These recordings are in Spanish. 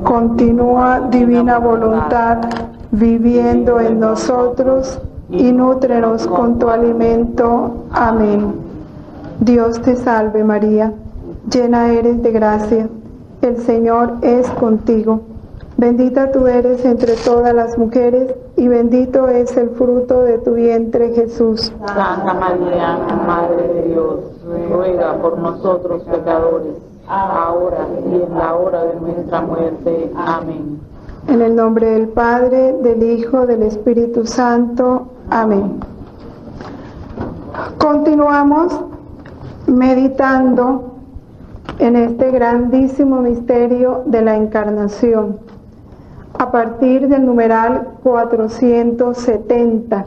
Continúa, divina voluntad, viviendo en nosotros y nútrenos con tu alimento. Amén. Dios te salve María, llena eres de gracia, el Señor es contigo. Bendita tú eres entre todas las mujeres y bendito es el fruto de tu vientre, Jesús. Santa María, Madre de Dios, ruega por nosotros pecadores, ahora y en la hora de nuestra muerte. Amén. En el nombre del Padre, del Hijo, del Espíritu Santo. Amén. Continuamos meditando en este grandísimo misterio de la Encarnación, a partir del numeral 470.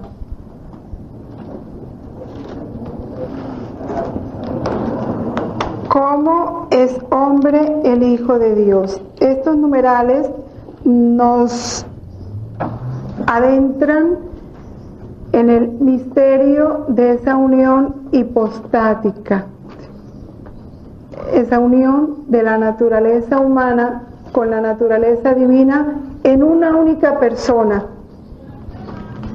¿Cómo es hombre el Hijo de Dios? Estos numerales nos adentran en el misterio de esa unión hipostática, esa unión de la naturaleza humana con la naturaleza divina en una única persona,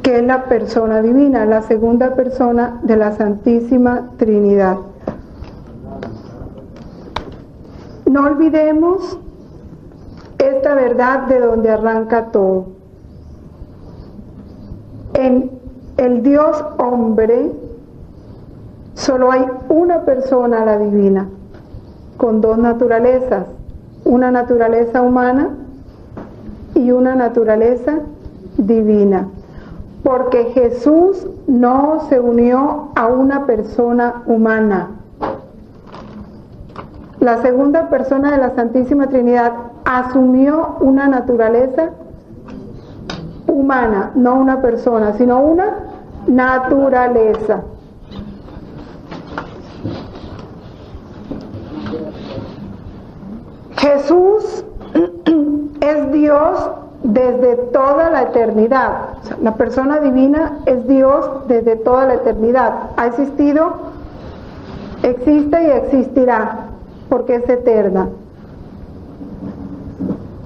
que es la persona divina, la segunda persona de la Santísima Trinidad. No olvidemos esta verdad de donde arranca todo. En el Dios hombre solo hay una persona, la divina, con dos naturalezas, una naturaleza humana y una naturaleza divina, porque Jesús no se unió a una persona humana. La segunda persona de la Santísima Trinidad asumió una naturaleza humana, no una persona, sino una naturaleza. Jesús es Dios desde toda la eternidad. O sea, la persona divina es Dios desde toda la eternidad. Ha existido, existe y existirá, porque es eterna.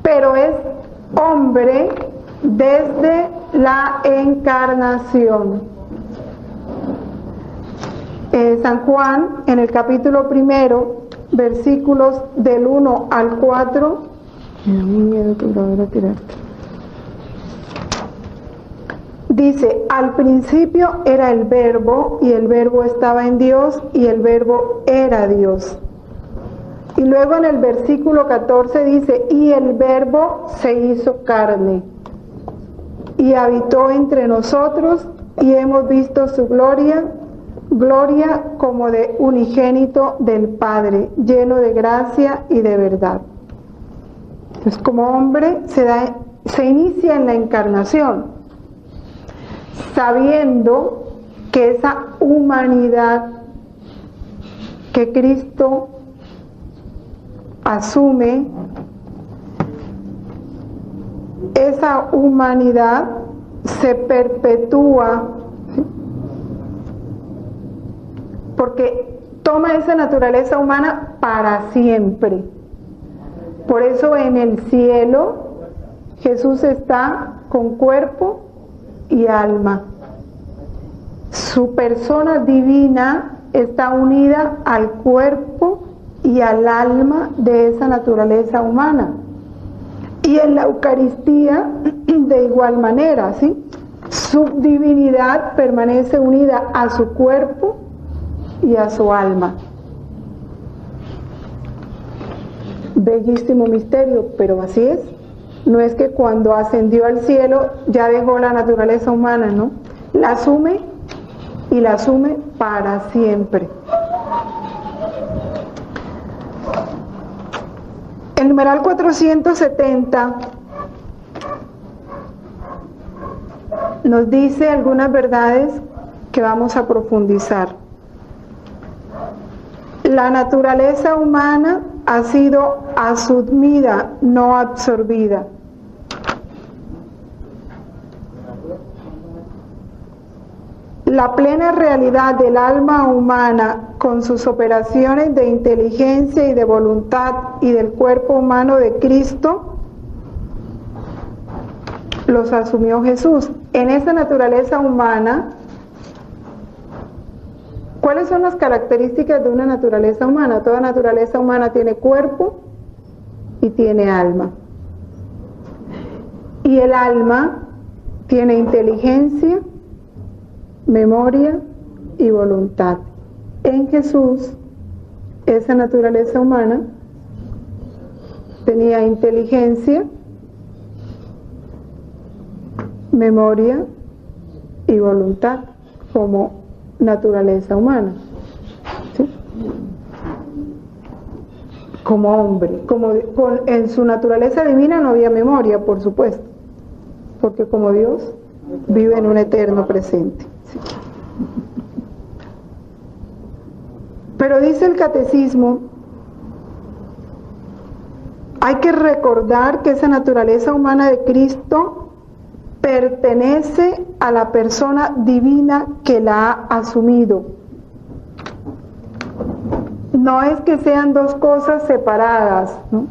Pero es hombre desde la encarnación. San Juan, en el capítulo 1, versículos del 1 al 4, dice: al principio era el Verbo, y el Verbo estaba en Dios, y el Verbo era Dios. Y luego en el versículo 14 dice: y el Verbo se hizo carne, y habitó entre nosotros, y hemos visto su gloria, gloria como de unigénito del Padre, lleno de gracia y de verdad. Entonces, como hombre se inicia en la encarnación, sabiendo que esa humanidad que Cristo asume, esa humanidad se perpetúa, ¿sí? Porque toma esa naturaleza humana para siempre. Por eso en el cielo Jesús está con cuerpo y alma. Su persona divina está unida al cuerpo y al alma de esa naturaleza humana. Y en la Eucaristía de igual manera, ¿sí? Su divinidad permanece unida a su cuerpo y a su alma. Bellísimo misterio, pero así es. No es que cuando ascendió al cielo ya dejó la naturaleza humana, ¿no? La asume y la asume para siempre. El numeral 470 nos dice algunas verdades que vamos a profundizar. La naturaleza humana ha sido asumida, no absorbida. la plena realidad del alma humana con sus operaciones de inteligencia y de voluntad y del cuerpo humano de Cristo, los asumió Jesús. En esa naturaleza humana, ¿cuáles son las características de una naturaleza humana? Toda naturaleza humana tiene cuerpo y tiene alma. Y el alma tiene inteligencia, memoria y voluntad. En Jesús, esa naturaleza humana tenía inteligencia, memoria y voluntad como naturaleza humana, ¿sí? Como hombre, en su naturaleza divina no había memoria, por supuesto, porque como Dios vive en un eterno presente, ¿sí? Pero dice el catecismo, hay que recordar que esa naturaleza humana de Cristo pertenece a la persona divina que la ha asumido. No es que sean dos cosas separadas, ¿no?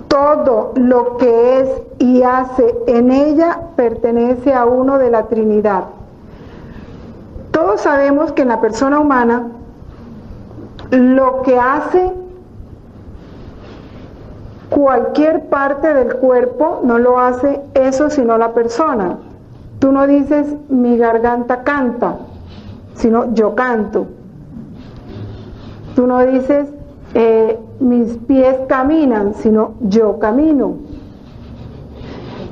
Todo lo que es y hace en ella pertenece a uno de la Trinidad. Todos sabemos que en la persona humana lo que hace cualquier parte del cuerpo no lo hace eso sino la persona. Tú no dices mi garganta canta, sino yo canto. Tú no dices mis pies caminan, sino yo camino.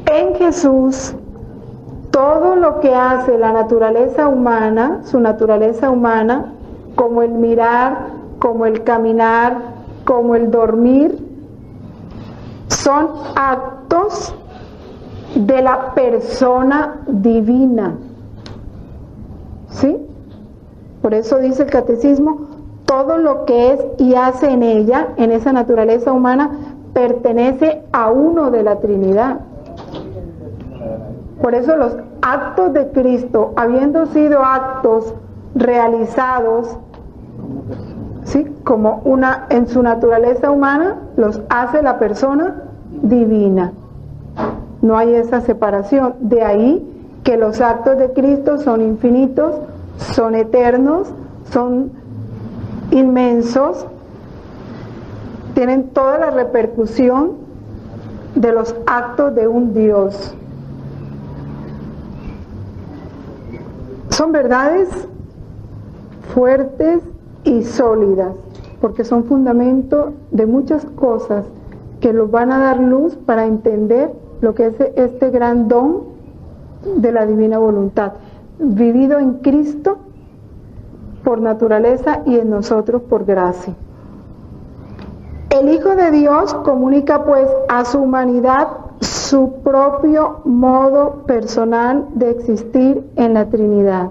En Jesús, todo lo que hace la naturaleza humana, su naturaleza humana, como el mirar, como el caminar, como el dormir, son actos de la persona divina. ¿Sí? Por eso dice el catecismo, todo lo que es y hace en ella, en esa naturaleza humana, pertenece a uno de la Trinidad. Por eso los actos de Cristo, habiendo sido actos realizados, ¿sí?, como una en su naturaleza humana, los hace la persona divina. No hay esa separación. De ahí que los actos de Cristo son infinitos, son eternos, son inmensos, tienen toda la repercusión de los actos de un Dios. Son verdades fuertes y sólidas, porque son fundamento de muchas cosas que nos van a dar luz para entender lo que es este gran don de la divina voluntad, vivido en Cristo por naturaleza y en nosotros por gracia. El Hijo de Dios comunica pues a su humanidad su propio modo personal de existir en la Trinidad.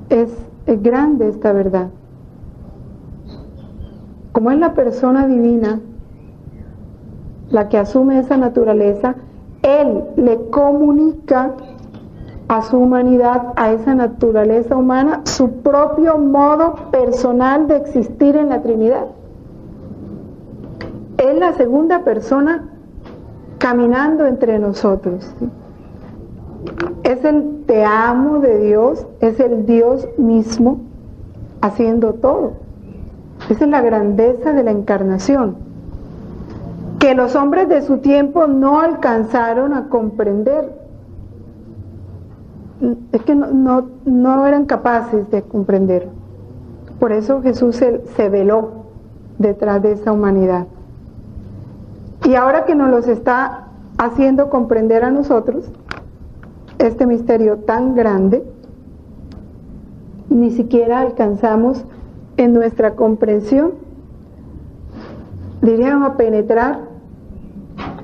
Es grande esta verdad. Como es la persona divina la que asume esa naturaleza, Él le comunica a su humanidad, a esa naturaleza humana, su propio modo personal de existir en la Trinidad. Es la segunda persona caminando entre nosotros, ¿sí? Es el te amo de Dios, es el Dios mismo haciendo todo. Esa es la grandeza de la encarnación, que los hombres de su tiempo no alcanzaron a comprender. Es que no eran capaces de comprender. Por eso Jesús se veló detrás de esa humanidad. Y ahora que nos los está haciendo comprender a nosotros, este misterio tan grande, ni siquiera alcanzamos en nuestra comprensión, diríamos, a penetrar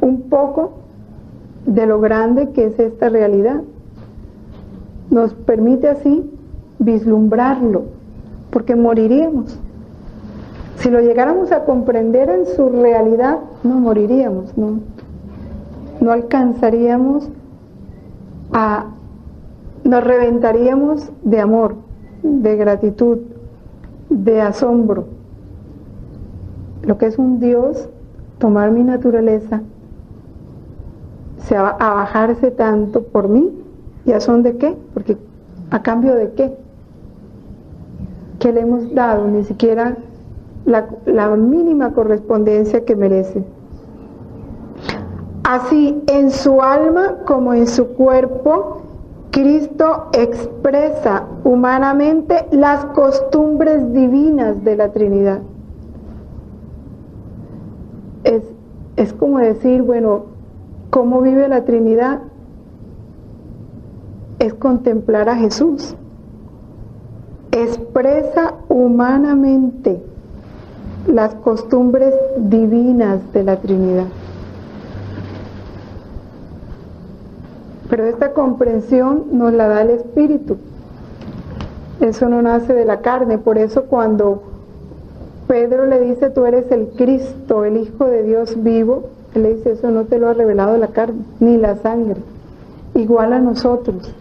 un poco de lo grande que es esta realidad. Nos permite así vislumbrarlo, porque moriríamos. Si lo llegáramos a comprender en su realidad, no moriríamos, no alcanzaríamos nos reventaríamos de amor, de gratitud, de asombro. Lo que es un Dios, tomar mi naturaleza, a bajarse tanto por mí, ¿y a son de qué? Porque ¿a cambio de qué? ¿Qué le hemos dado? Ni siquiera la mínima correspondencia que merece. Así, en su alma como en su cuerpo, Cristo expresa humanamente las costumbres divinas de la Trinidad. Es como decir, bueno, ¿cómo vive la Trinidad? Es contemplar a Jesús. Expresa humanamente las costumbres divinas de la Trinidad. Pero esta comprensión nos la da el Espíritu. Eso no nace de la carne. Por eso cuando Pedro le dice, tú eres el Cristo, el Hijo de Dios vivo, él le dice, eso no te lo ha revelado la carne, ni la sangre. Igual a nosotros.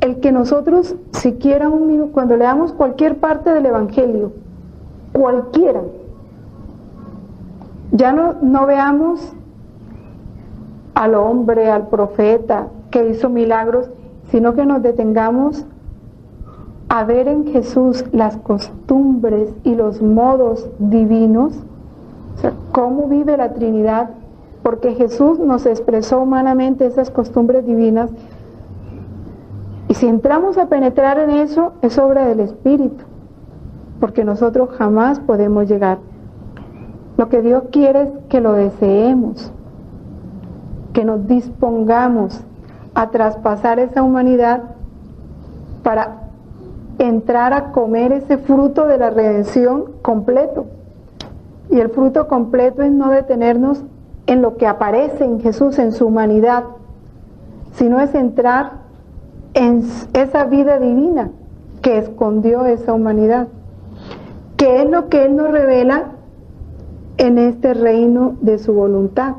El que nosotros, siquiera un minuto, cuando leamos cualquier parte del Evangelio, cualquiera, ya no veamos al hombre, al profeta que hizo milagros, sino que nos detengamos a ver en Jesús las costumbres y los modos divinos, o sea, cómo vive la Trinidad, porque Jesús nos expresó humanamente esas costumbres divinas, y si entramos a penetrar en eso, es obra del Espíritu, porque nosotros jamás podemos llegar. Lo que Dios quiere es que lo deseemos, que nos dispongamos a traspasar esa humanidad para entrar a comer ese fruto de la redención completo. Y el fruto completo es no detenernos en lo que aparece en Jesús, en su humanidad, sino es entrar en esa vida divina que escondió esa humanidad, que es lo que Él nos revela en este reino de su voluntad.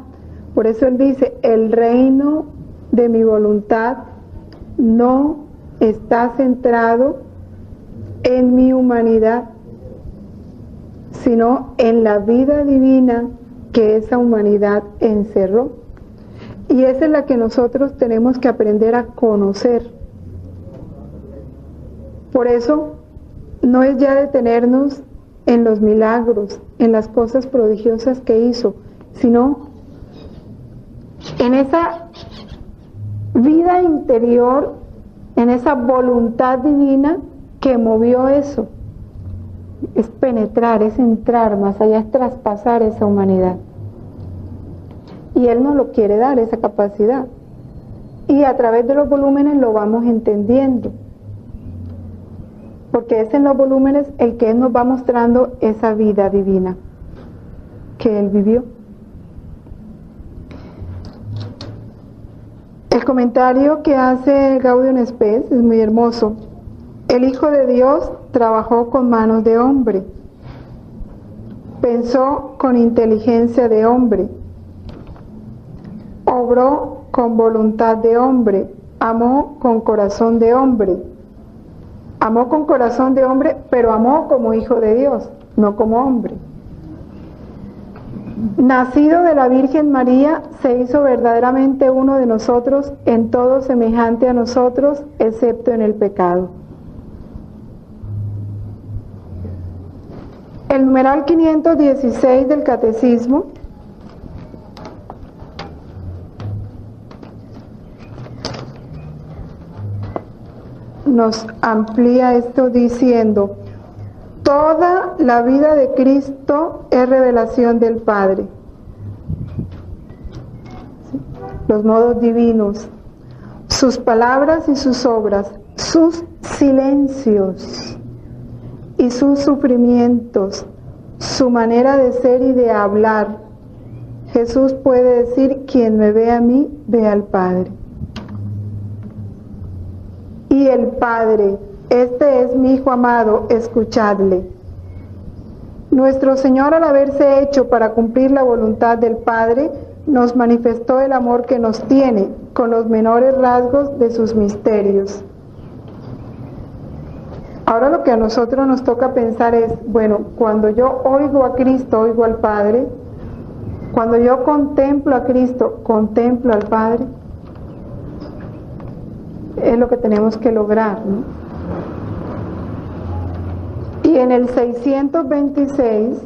Por eso Él dice, el reino de mi voluntad no está centrado en mi humanidad, sino en la vida divina que esa humanidad encerró. Y esa es la que nosotros tenemos que aprender a conocer. Por eso no es ya detenernos en los milagros, en las cosas prodigiosas que hizo, sino en esa vida interior, en esa voluntad divina que movió eso. Es penetrar, es entrar más allá, es traspasar esa humanidad. Y Él nos lo quiere dar, esa capacidad. Y a través de los volúmenes lo vamos entendiendo. Porque es en los volúmenes el que Él nos va mostrando esa vida divina que Él vivió. El comentario que hace Gaudium Spes es muy hermoso. El Hijo de Dios trabajó con manos de hombre, pensó con inteligencia de hombre, obró con voluntad de hombre, amó con corazón de hombre. Amó con corazón de hombre, pero amó como Hijo de Dios, no como hombre. Nacido de la Virgen María, se hizo verdaderamente uno de nosotros, en todo semejante a nosotros, excepto en el pecado. El numeral 516 del Catecismo nos amplía esto diciendo: toda la vida de Cristo es revelación del Padre. Los modos divinos, sus palabras y sus obras, sus silencios y sus sufrimientos, su manera de ser y de hablar. Jesús puede decir: quien me ve a mí, ve al Padre. Y el Padre: este es mi Hijo amado, escuchadle. Nuestro Señor, al haberse hecho para cumplir la voluntad del Padre, nos manifestó el amor que nos tiene, con los menores rasgos de sus misterios. Ahora lo que a nosotros nos toca pensar es, bueno, cuando yo oigo a Cristo, oigo al Padre. Cuando yo contemplo a Cristo, contemplo al Padre. Es lo que tenemos que lograr, ¿no? Y en el 626,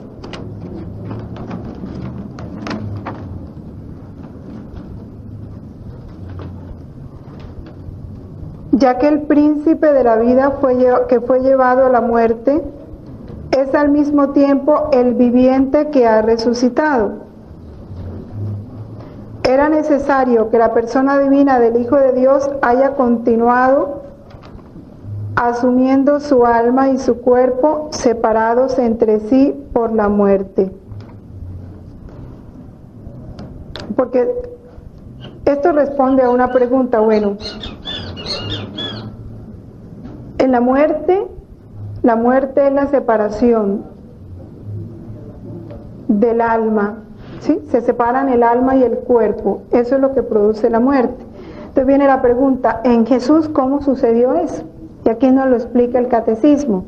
ya que el príncipe de la vida que fue llevado a la muerte, es al mismo tiempo el viviente que ha resucitado. Era necesario que la persona divina del Hijo de Dios haya continuado asumiendo su alma y su cuerpo separados entre sí por la muerte. Porque esto responde a una pregunta, bueno, en la muerte es la separación del alma, ¿sí? Se separan el alma y el cuerpo, eso es lo que produce la muerte. Entonces viene la pregunta, ¿en Jesús cómo sucedió eso? Y aquí nos lo explica el catecismo.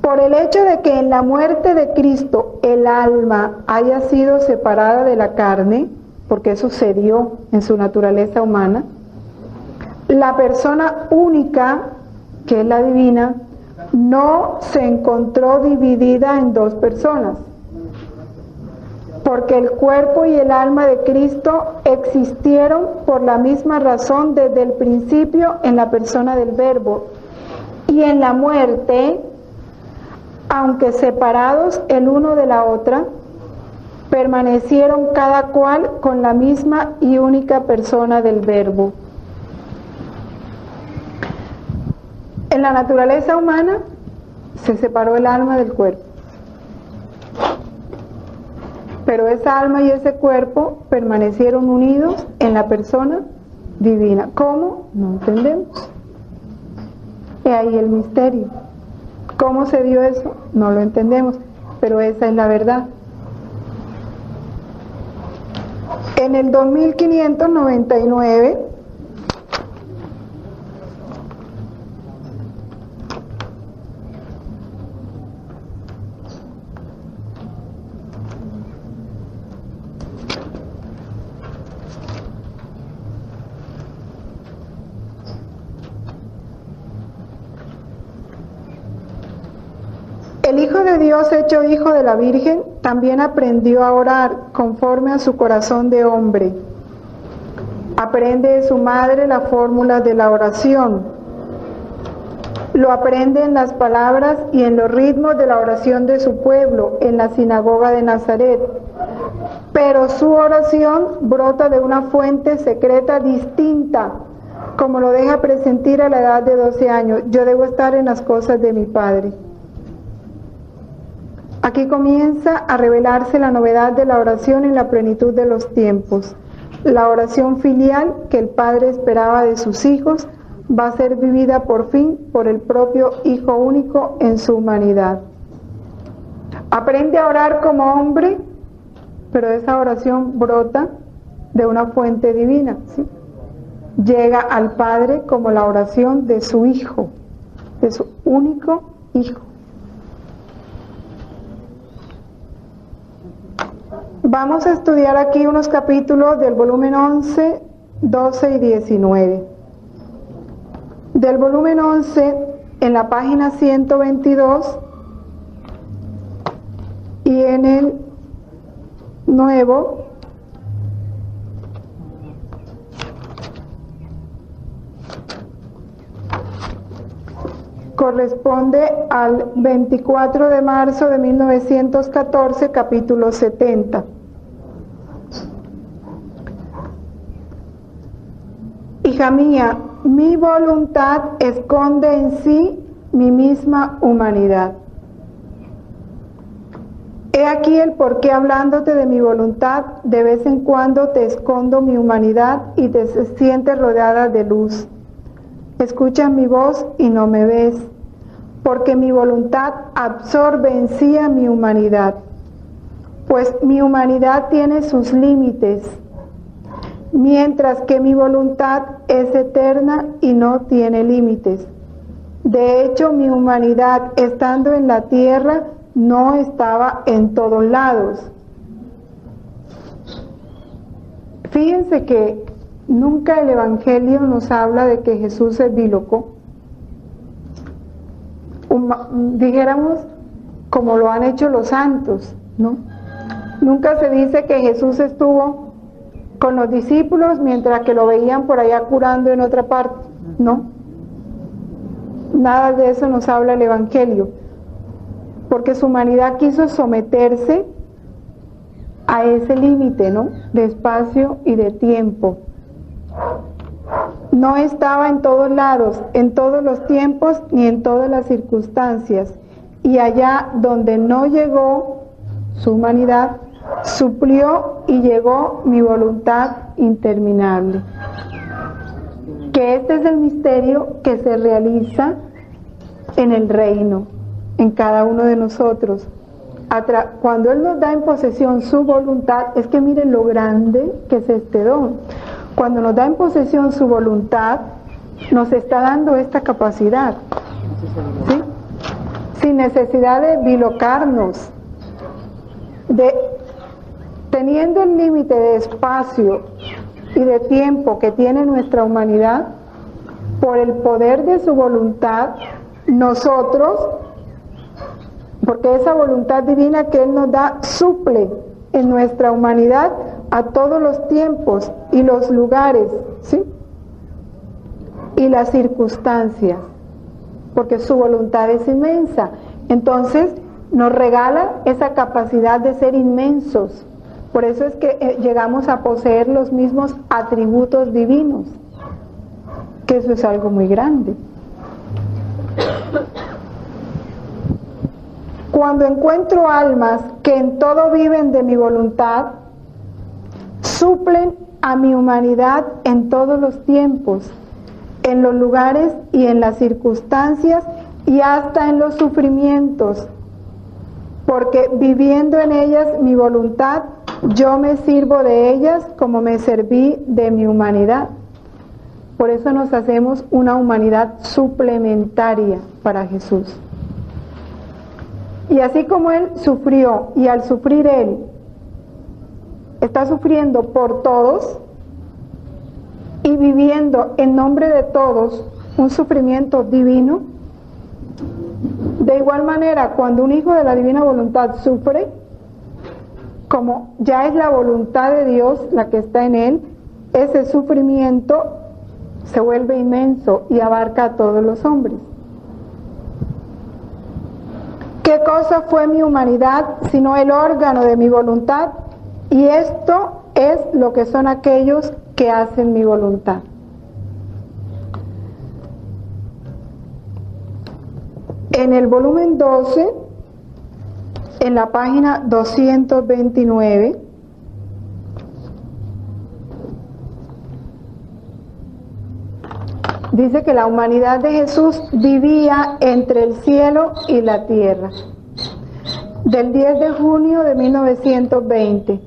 Por el hecho de que en la muerte de Cristo el alma haya sido separada de la carne, porque eso se dio en su naturaleza humana, la persona única, que es la divina, no se encontró dividida en dos personas, porque el cuerpo y el alma de Cristo existieron por la misma razón desde el principio en la persona del Verbo, y en la muerte, aunque separados el uno de la otra, permanecieron cada cual con la misma y única persona del Verbo. En la naturaleza humana se separó el alma del cuerpo, pero esa alma y ese cuerpo permanecieron unidos en la persona divina. ¿Cómo? No entendemos. Y ahí el misterio. ¿Cómo se dio eso? No lo entendemos, pero esa es la verdad. En el 2599, el Hijo de Dios, hecho Hijo de la Virgen, también aprendió a orar conforme a su corazón de hombre. Aprende de su madre la fórmula de la oración. Lo aprende en las palabras y en los ritmos de la oración de su pueblo, en la sinagoga de Nazaret. Pero su oración brota de una fuente secreta distinta, como lo deja presentir a la edad de 12 años. Yo debo estar en las cosas de mi Padre. Aquí comienza a revelarse la novedad de la oración en la plenitud de los tiempos. La oración filial que el Padre esperaba de sus hijos va a ser vivida por fin por el propio Hijo único en su humanidad. Aprende a orar como hombre, pero esa oración brota de una fuente divina, ¿sí? Llega al Padre como la oración de su Hijo, de su único Hijo. Vamos a estudiar aquí unos capítulos del volumen 11, 12 y 19. Del volumen 11, en la página 122, y en el nuevo, corresponde al 24 de marzo de 1914, capítulo 70. Hija mía, mi voluntad esconde en sí mi misma humanidad. He aquí el por qué, hablándote de mi voluntad, de vez en cuando te escondo mi humanidad y te sientes rodeada de luz. Escuchas mi voz y no me ves, porque mi voluntad absorbe en sí a mi humanidad. pues mi humanidad tiene sus límites, mientras que mi voluntad es eterna y no tiene límites. De hecho, mi humanidad, estando en la tierra, no estaba en todos lados. Fíjense que nunca el Evangelio nos habla de que Jesús se bilocó. Dijéramos, como lo han hecho los santos, ¿no? Nunca se dice que Jesús estuvo con los discípulos mientras que lo veían por allá curando en otra parte, ¿no? Nada de eso nos habla el Evangelio, porque su humanidad quiso someterse a ese límite, ¿no? De espacio y de tiempo. No estaba en todos lados, en todos los tiempos, ni en todas las circunstancias. Y allá donde no llegó su humanidad, suplió y llegó mi voluntad interminable. Que este es el misterio que se realiza en el reino, en cada uno de nosotros. Cuando Él nos da en posesión su voluntad, es que miren lo grande que es este don. Cuando nos da en posesión su voluntad, nos está dando esta capacidad, ¿sí? Sin necesidad de bilocarnos, teniendo el límite de espacio y de tiempo que tiene nuestra humanidad, por el poder de su voluntad, nosotros, porque esa voluntad divina que Él nos da, suple en nuestra humanidad a todos los tiempos y los lugares, ¿sí? Y las circunstancias, porque su voluntad es inmensa. Entonces nos regala esa capacidad de ser inmensos. Por eso es que llegamos a poseer los mismos atributos divinos, que eso es algo muy grande. Cuando encuentro almas que en todo viven de mi voluntad, suplen a mi humanidad en todos los tiempos, en los lugares y en las circunstancias y hasta en los sufrimientos, porque viviendo en ellas mi voluntad, yo me sirvo de ellas como me serví de mi humanidad. Por eso nos hacemos una humanidad suplementaria para Jesús. Y así como Él sufrió, y al sufrir Él, está sufriendo por todos, y viviendo en nombre de todos un sufrimiento divino, de igual manera, cuando un hijo de la divina voluntad sufre, como ya es la voluntad de Dios la que está en él, ese sufrimiento se vuelve inmenso y abarca a todos los hombres. ¿Qué cosa fue mi humanidad sino el órgano de mi voluntad? Y esto es lo que son aquellos que hacen mi voluntad. En el volumen 12, en la página 229, dice que la humanidad de Jesús vivía entre el cielo y la tierra. Del 10 de junio de 1920.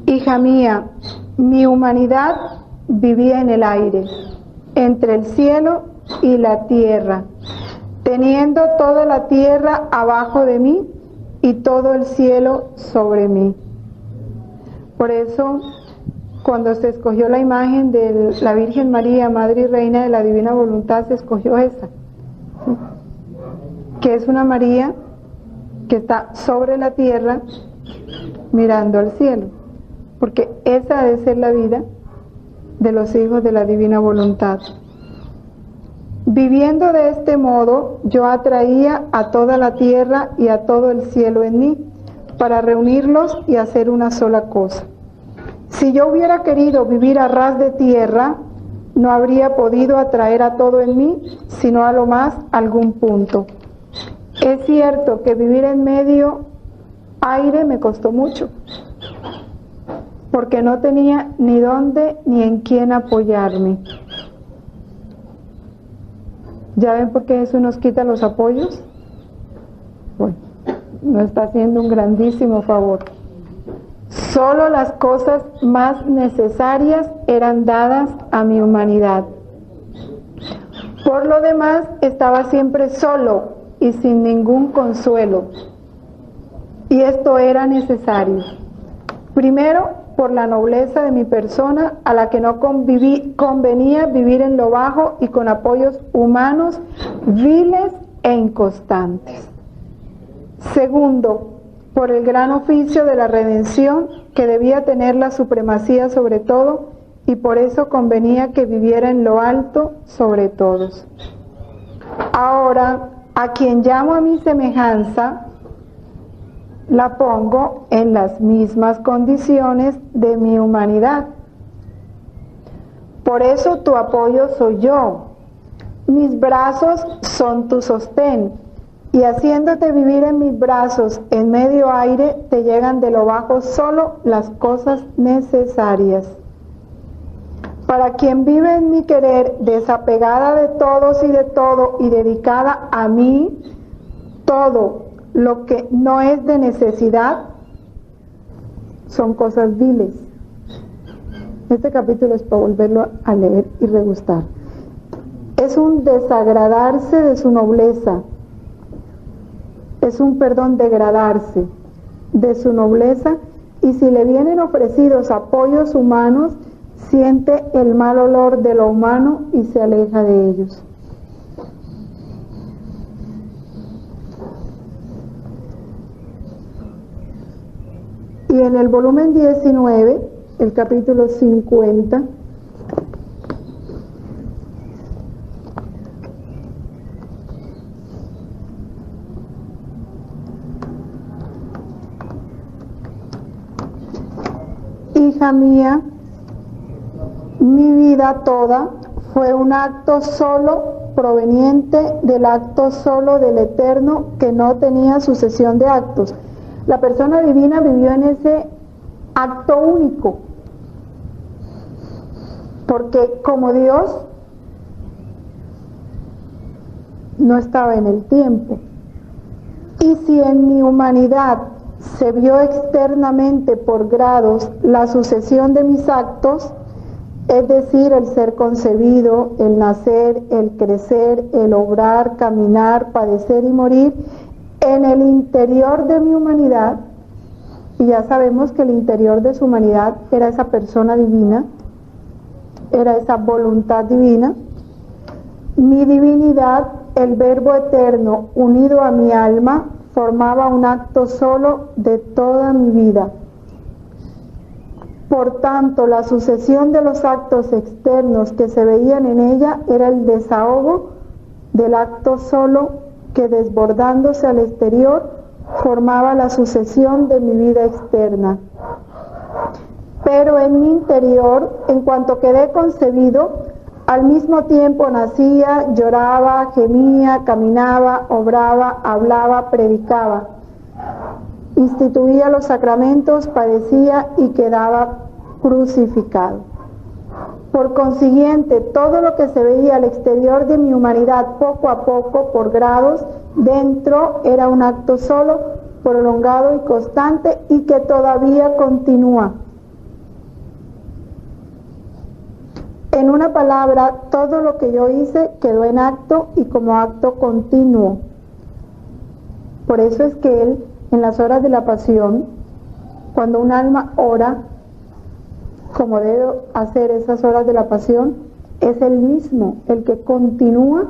Hija mía, mi humanidad vivía en el aire, entre el cielo y la tierra, teniendo toda la tierra abajo de mí y todo el cielo sobre mí. Por eso, cuando se escogió la imagen de la Virgen María, Madre y Reina de la Divina Voluntad, se escogió esa, ¿sí? Que es una María que está sobre la tierra mirando al cielo, porque esa debe ser la vida de los hijos de la Divina Voluntad. Viviendo de este modo, yo atraía a toda la tierra y a todo el cielo en mí, para reunirlos y hacer una sola cosa. Si yo hubiera querido vivir a ras de tierra, no habría podido atraer a todo en mí, sino a lo más algún punto. Es cierto que vivir en medio aire me costó mucho, porque no tenía ni dónde ni en quién apoyarme. ¿Ya ven por qué eso nos quita los apoyos? Bueno, nos está haciendo un grandísimo favor. Solo las cosas más necesarias eran dadas a mi humanidad. Por lo demás, estaba siempre solo y sin ningún consuelo. Y esto era necesario. Primero, por la nobleza de mi persona, a la que no convenía vivir en lo bajo y con apoyos humanos viles e inconstantes. Segundo, por el gran oficio de la redención, que debía tener la supremacía sobre todo, y por eso convenía que viviera en lo alto sobre todos. Ahora, a quien llamo a mi semejanza, la pongo en las mismas condiciones de mi humanidad. Por eso tu apoyo soy yo, mis brazos son tu sostén, y haciéndote vivir en mis brazos en medio aire, te llegan de lo bajo solo las cosas necesarias. Para quien vive en mi querer, desapegada de todos y de todo, y dedicada a mí, todo lo que no es de necesidad son cosas viles. Este capítulo es para volverlo a leer y regustar. Es un desagradarse de su nobleza, es un degradarse de su nobleza, y si le vienen ofrecidos apoyos humanos, siente el mal olor de lo humano y se aleja de ellos. Y en el volumen 19, el capítulo 50, hija mía, mi vida toda fue un acto solo proveniente del acto solo del Eterno, que no tenía sucesión de actos. La persona divina vivió en ese acto único, porque como Dios no estaba en el tiempo. Y si en mi humanidad se vio externamente por grados la sucesión de mis actos, es decir, el ser concebido, el nacer, el crecer, el obrar, caminar, padecer y morir, en el interior de mi humanidad, y ya sabemos que el interior de su humanidad era esa persona divina, era esa voluntad divina, mi divinidad, el Verbo eterno unido a mi alma, formaba un acto solo de toda mi vida. Por tanto, la sucesión de los actos externos que se veían en ella era el desahogo del acto solo que, desbordándose al exterior, formaba la sucesión de mi vida externa. Pero en mi interior, en cuanto quedé concebido, al mismo tiempo nacía, lloraba, gemía, caminaba, obraba, hablaba, predicaba, instituía los sacramentos, padecía y quedaba crucificado. Por consiguiente, todo lo que se veía al exterior de mi humanidad poco a poco, por grados, dentro era un acto solo, prolongado y constante, y que todavía continúa. En una palabra, todo lo que yo hice quedó en acto y como acto continuo. Por eso es que Él, en las horas de la pasión, cuando un alma ora, como debe hacer esas horas de la pasión, es Él mismo el que continúa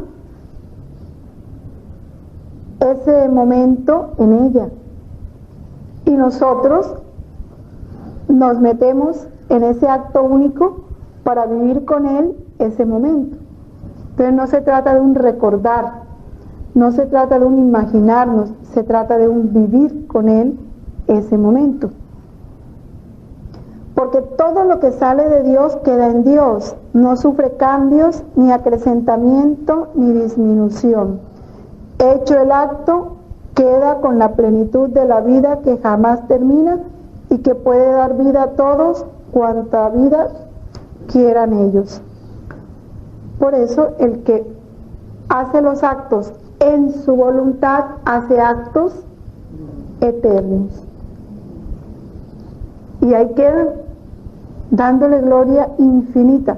ese momento en ella. Y nosotros nos metemos en ese acto único para vivir con Él ese momento. Entonces no se trata de un recordar, no se trata de un imaginarnos, se trata de un vivir con Él ese momento. Porque todo lo que sale de Dios queda en Dios, no sufre cambios, ni acrecentamiento, ni disminución. Hecho el acto, queda con la plenitud de la vida que jamás termina y que puede dar vida a todos cuanta vida quieran ellos. Por eso el que hace los actos en su voluntad hace actos eternos. Y ahí quedan, dándole gloria infinita,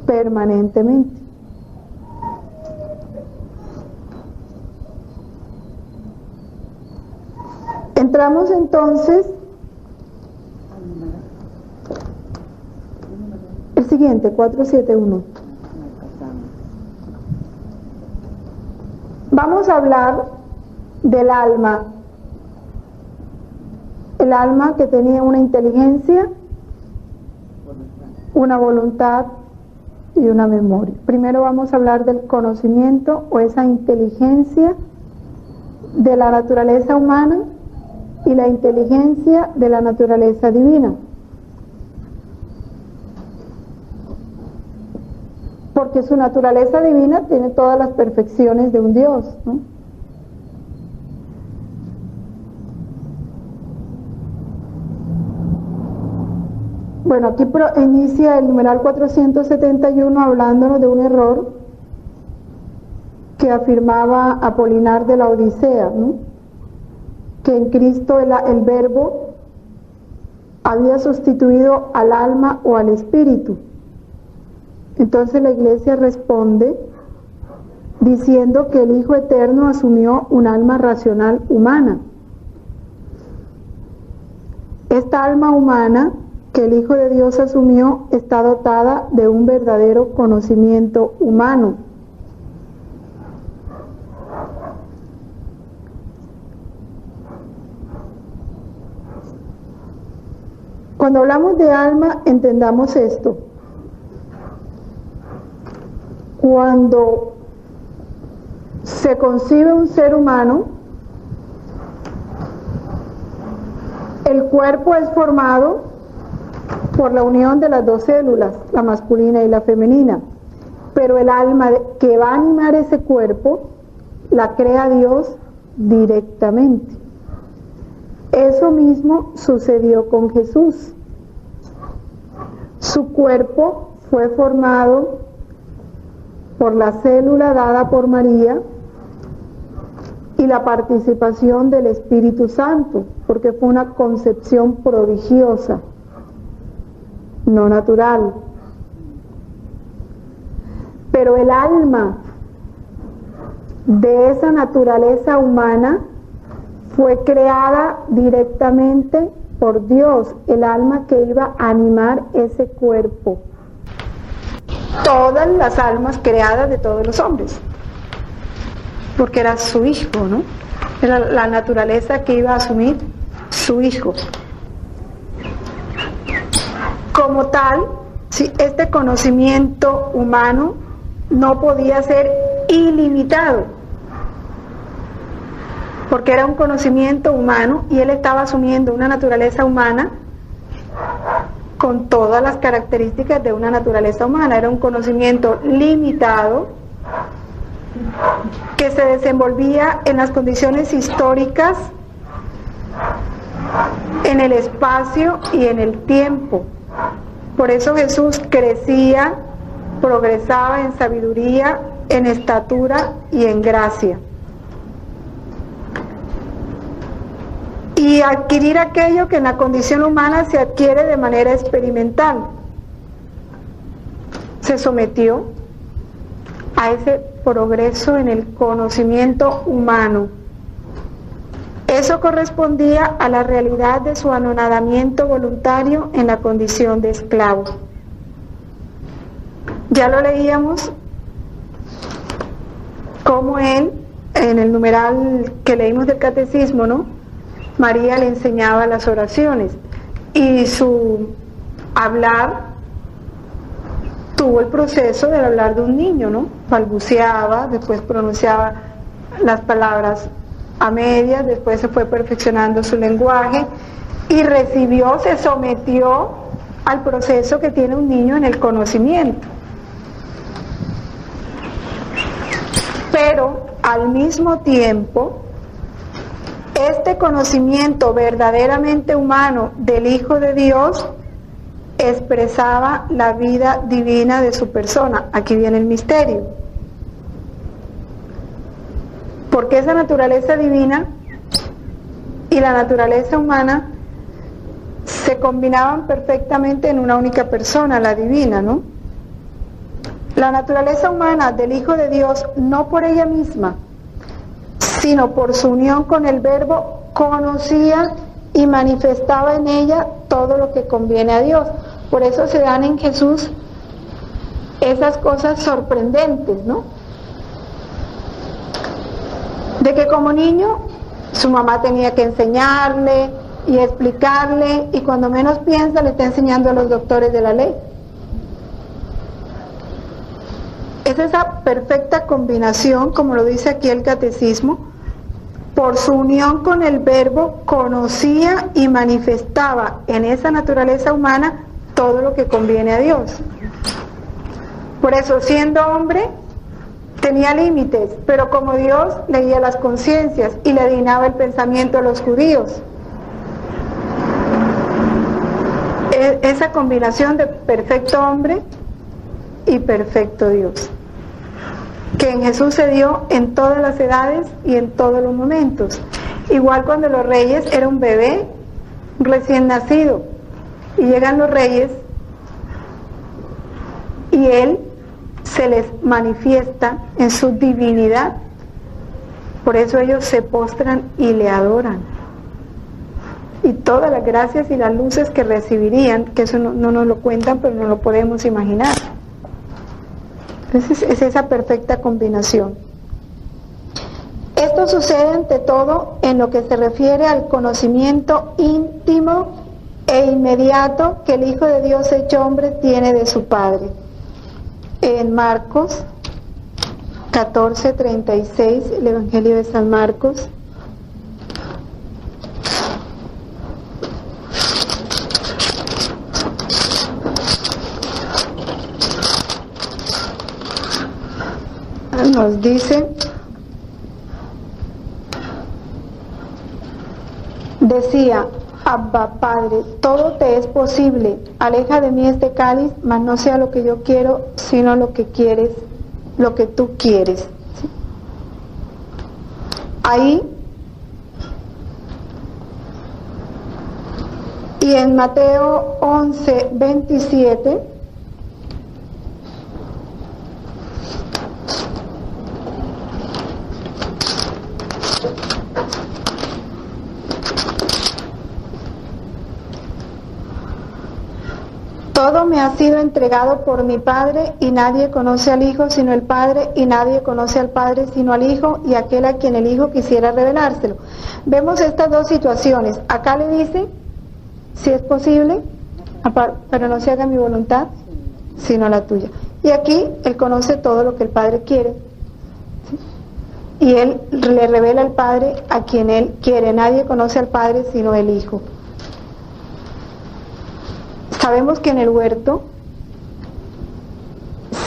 permanentemente. Entramos entonces el siguiente, 471. Vamos a hablar del alma. El alma que tenía una inteligencia, una voluntad y una memoria. Primero vamos a hablar del conocimiento o esa inteligencia de la naturaleza humana y la inteligencia de la naturaleza divina. Porque su naturaleza divina tiene todas las perfecciones de un Dios, ¿no? Bueno, aquí inicia el numeral 471 hablándonos de un error que afirmaba Apolinar de la Odisea, ¿no? Que en Cristo el verbo había sustituido al alma o al espíritu. Entonces la Iglesia responde diciendo que el Hijo Eterno asumió un alma racional humana. Esta alma humana que el Hijo de Dios asumió está dotada de un verdadero conocimiento humano. Cuando hablamos de alma, entendamos esto. Cuando se concibe un ser humano, el cuerpo es formado por la unión de las dos células, la masculina y la femenina, pero el alma que va a animar ese cuerpo la crea Dios directamente. Eso mismo sucedió con Jesús. Su cuerpo fue formado por la célula dada por María y la participación del Espíritu Santo, porque fue una concepción prodigiosa, no natural. Pero el alma de esa naturaleza humana fue creada directamente por Dios, el alma que iba a animar ese cuerpo. Todas las almas creadas de todos los hombres, porque era su hijo, ¿no? Era la naturaleza que iba a asumir su hijo. Como tal, si este conocimiento humano no podía ser ilimitado, porque era un conocimiento humano y él estaba asumiendo una naturaleza humana con todas las características de una naturaleza humana. Era un conocimiento limitado que se desenvolvía en las condiciones históricas, en el espacio y en el tiempo. Por eso Jesús crecía, progresaba en sabiduría, en estatura y en gracia. Y adquirir aquello que en la condición humana se adquiere de manera experimental. Se sometió a ese progreso en el conocimiento humano. Eso correspondía a la realidad de su anonadamiento voluntario en la condición de esclavo. Ya lo leíamos, como él, en el numeral que leímos del catecismo, ¿no? María le enseñaba las oraciones y su hablar tuvo el proceso del hablar de un niño, ¿no? Balbuceaba, después pronunciaba las palabras a medias, después se fue perfeccionando su lenguaje y recibió, se sometió al proceso que tiene un niño en el conocimiento. Pero al mismo tiempo, este conocimiento verdaderamente humano del Hijo de Dios expresaba la vida divina de su persona. Aquí viene el misterio. porque esa naturaleza divina y la naturaleza humana se combinaban perfectamente en una única persona, la divina, ¿no? La naturaleza humana del Hijo de Dios, no por ella misma, sino por su unión con el Verbo, conocía y manifestaba en ella todo lo que conviene a Dios. Por eso se dan en Jesús esas cosas sorprendentes, ¿no? De que como niño su mamá tenía que enseñarle y explicarle, y cuando menos piensa le está enseñando a los doctores de la ley. Es esa perfecta combinación, como lo dice aquí el catecismo, por su unión con el Verbo conocía y manifestaba en esa naturaleza humana todo lo que conviene a Dios. Por eso, siendo hombre, tenía límites, pero como Dios leía las conciencias y le adivinaba el pensamiento a los judíos. Esa combinación de perfecto hombre y perfecto Dios, que en Jesús se dio en todas las edades y en todos los momentos. Igual cuando los reyes, era un bebé recién nacido, y llegan los reyes y él se les manifiesta en su divinidad. Por eso ellos se postran y le adoran. Y todas las gracias y las luces que recibirían, que eso no nos lo cuentan, pero no lo podemos imaginar. Entonces es esa perfecta combinación. Esto sucede ante todo en lo que se refiere al conocimiento íntimo e inmediato que el Hijo de Dios hecho hombre tiene de su Padre. En Marcos 14:36, el Evangelio de San Marcos. Nos dice, decía, Abba, Padre, todo te es posible, aleja de mí este cáliz, mas no sea lo que yo quiero, sino lo que quieres, lo que tú quieres. ¿Sí? Ahí, y en Mateo 11:27, todo me ha sido entregado por mi Padre, y nadie conoce al Hijo sino el Padre, y nadie conoce al Padre sino al Hijo, y aquel a quien el Hijo quisiera revelárselo. Vemos estas dos situaciones. Acá le dice, si es posible, pero no se haga mi voluntad, sino la tuya. Y aquí Él conoce todo lo que el Padre quiere, ¿sí? Y Él le revela al Padre a quien Él quiere. Nadie conoce al Padre sino el Hijo. Sabemos que en el huerto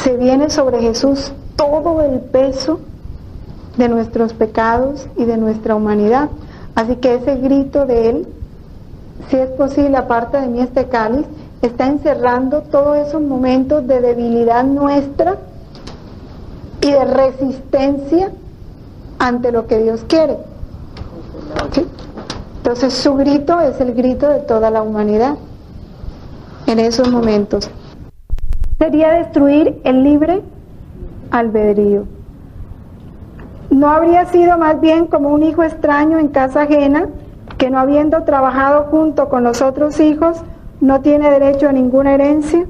se viene sobre Jesús todo el peso de nuestros pecados y de nuestra humanidad. Así que ese grito de Él, si es posible, aparta de mí este cáliz, está encerrando todos esos momentos de debilidad nuestra y de resistencia ante lo que Dios quiere. ¿Sí? Entonces su grito es el grito de toda la humanidad. En esos momentos sería destruir el libre albedrío. ¿No habría sido más bien como un hijo extraño en casa ajena, que no habiendo trabajado junto con los otros hijos, no tiene derecho a ninguna herencia?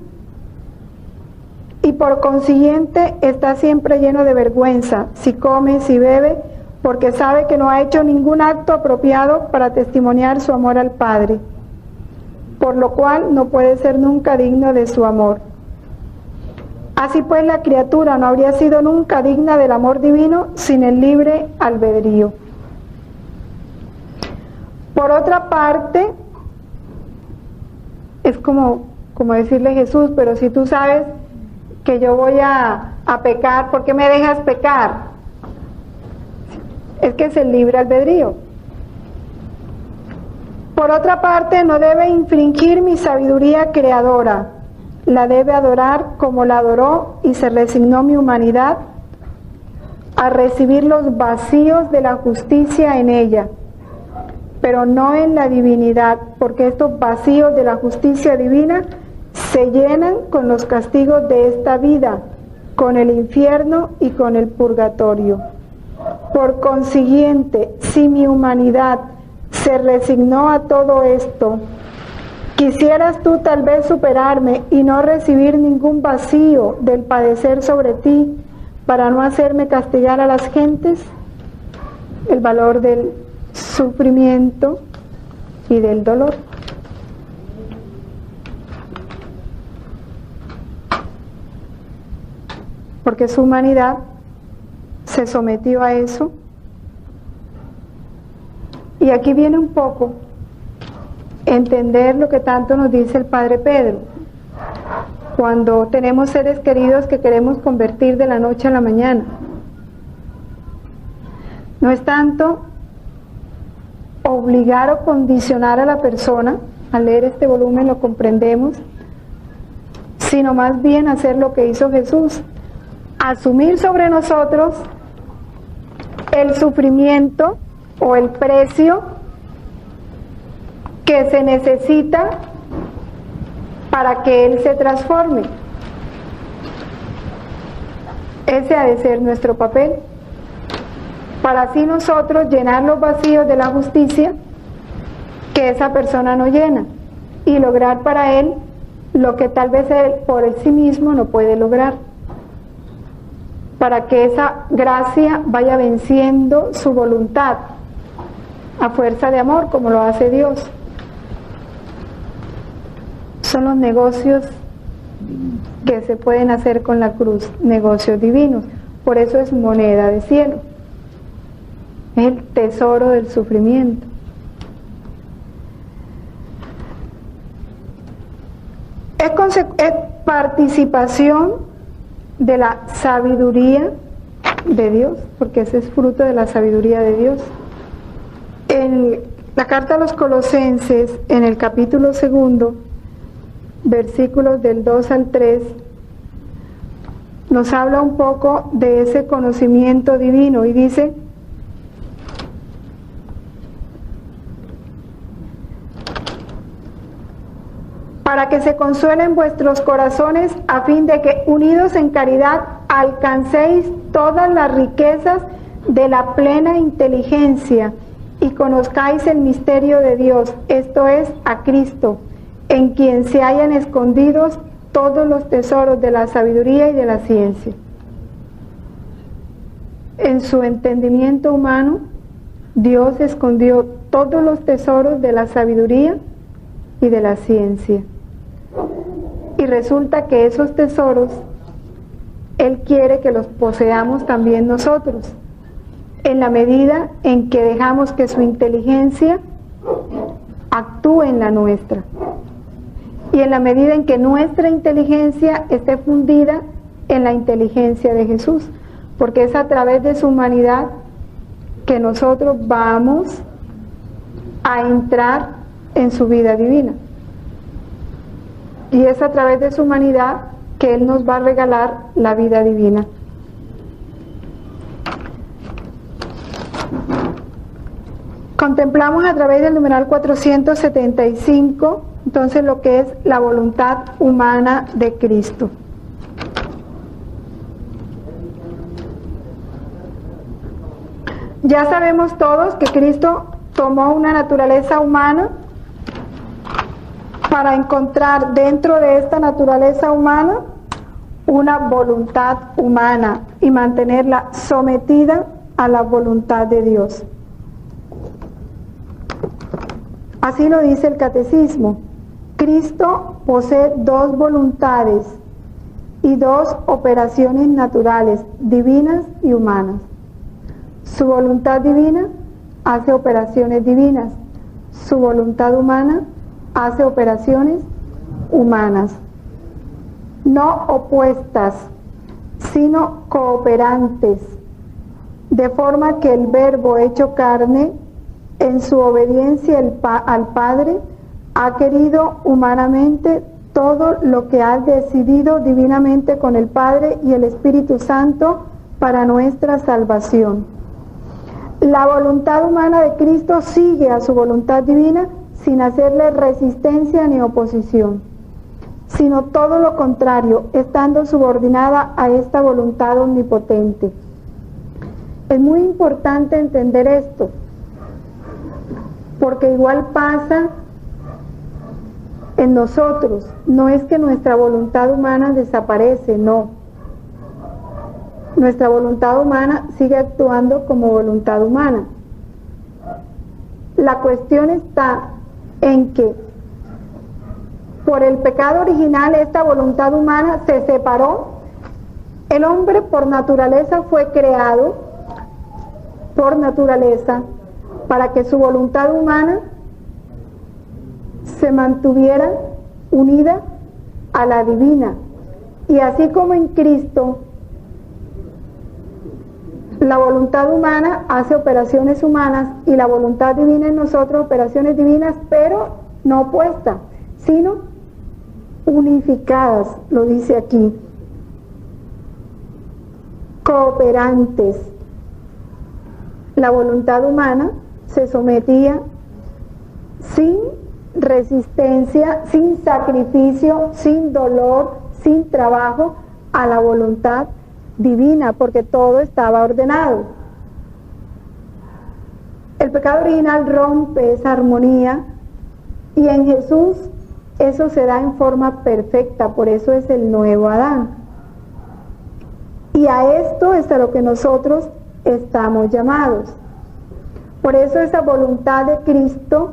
Y por consiguiente está siempre lleno de vergüenza, si come, si bebe, porque sabe que no ha hecho ningún acto apropiado para testimoniar su amor al Padre, por lo cual no puede ser nunca digno de su amor. Así pues, la criatura no habría sido nunca digna del amor divino sin el libre albedrío. Por otra parte, es como decirle a Jesús, pero si tú sabes que yo voy a pecar, ¿por qué me dejas pecar? Es que es el libre albedrío. Por otra parte, no debe infringir mi sabiduría creadora, la debe adorar como la adoró y se resignó mi humanidad a recibir los vacíos de la justicia en ella, pero no en la divinidad, porque estos vacíos de la justicia divina se llenan con los castigos de esta vida, con el infierno y con el purgatorio. Por consiguiente, si mi humanidad se resignó a todo esto, ¿quisieras tú tal vez superarme y no recibir ningún vacío del padecer sobre ti para no hacerme castigar a las gentes? El valor del sufrimiento y del dolor. Porque su humanidad se sometió a eso. Y aquí viene un poco entender lo que tanto nos dice el Padre Pedro. Cuando tenemos seres queridos que queremos convertir de la noche a la mañana. No es tanto obligar o condicionar a la persona, al leer este volumen lo comprendemos, sino más bien hacer lo que hizo Jesús, asumir sobre nosotros el sufrimiento o el precio que se necesita para que Él se transforme. Ese ha de ser nuestro papel, para así nosotros llenar los vacíos de la justicia que esa persona no llena y lograr para Él lo que tal vez Él por sí mismo no puede lograr, para que esa gracia vaya venciendo su voluntad a fuerza de amor, como lo hace Dios. Son los negocios que se pueden hacer con la cruz, negocios divinos. Por eso es moneda de cielo. Es el tesoro del sufrimiento. Es participación de la sabiduría de Dios, porque ese es fruto de la sabiduría de Dios. En la carta a los Colosenses, en el capítulo 2, versículos del 2 al 3, nos habla un poco de ese conocimiento divino y dice: para que se consuelen vuestros corazones, a fin de que, unidos en caridad, alcancéis todas las riquezas de la plena inteligencia y conozcáis el misterio de Dios, esto es, a Cristo, en quien se hallan escondidos todos los tesoros de la sabiduría y de la ciencia. En su entendimiento humano, Dios escondió todos los tesoros de la sabiduría y de la ciencia. Y resulta que esos tesoros Él quiere que los poseamos también nosotros, en la medida en que dejamos que su inteligencia actúe en la nuestra, y en la medida en que nuestra inteligencia esté fundida en la inteligencia de Jesús, porque es a través de su humanidad que nosotros vamos a entrar en su vida divina. Y es a través de su humanidad que Él nos va a regalar la vida divina. Contemplamos a través del numeral 475, entonces, lo que es la voluntad humana de Cristo. Ya sabemos todos que Cristo tomó una naturaleza humana para encontrar dentro de esta naturaleza humana una voluntad humana y mantenerla sometida a la voluntad de Dios. Así lo dice el Catecismo. Cristo posee dos voluntades y dos operaciones naturales, divinas y humanas. Su voluntad divina hace operaciones divinas, su voluntad humana hace operaciones humanas, no opuestas, sino cooperantes, de forma que el Verbo hecho carne, en su obediencia al Padre, ha querido humanamente todo lo que ha decidido divinamente con el Padre y el Espíritu Santo para nuestra salvación. La voluntad humana de Cristo sigue a su voluntad divina sin hacerle resistencia ni oposición, sino todo lo contrario, estando subordinada a esta voluntad omnipotente. Es muy importante entender esto, porque igual pasa en nosotros. No es que nuestra voluntad humana desaparece, no. Nuestra voluntad humana sigue actuando como voluntad humana. La cuestión está en que por el pecado original esta voluntad humana se separó. El hombre por naturaleza fue creado, por naturaleza, para que su voluntad humana se mantuviera unida a la divina. Y así como en Cristo la voluntad humana hace operaciones humanas y la voluntad divina en nosotros operaciones divinas, pero no opuestas, sino unificadas, lo dice aquí, cooperantes. La voluntad humana se sometía sin resistencia, sin sacrificio, sin dolor, sin trabajo a la voluntad divina, porque todo estaba ordenado. El pecado original rompe esa armonía y en Jesús eso se da en forma perfecta, por eso es el nuevo Adán. Y a esto es a lo que nosotros estamos llamados. Por eso esa voluntad de Cristo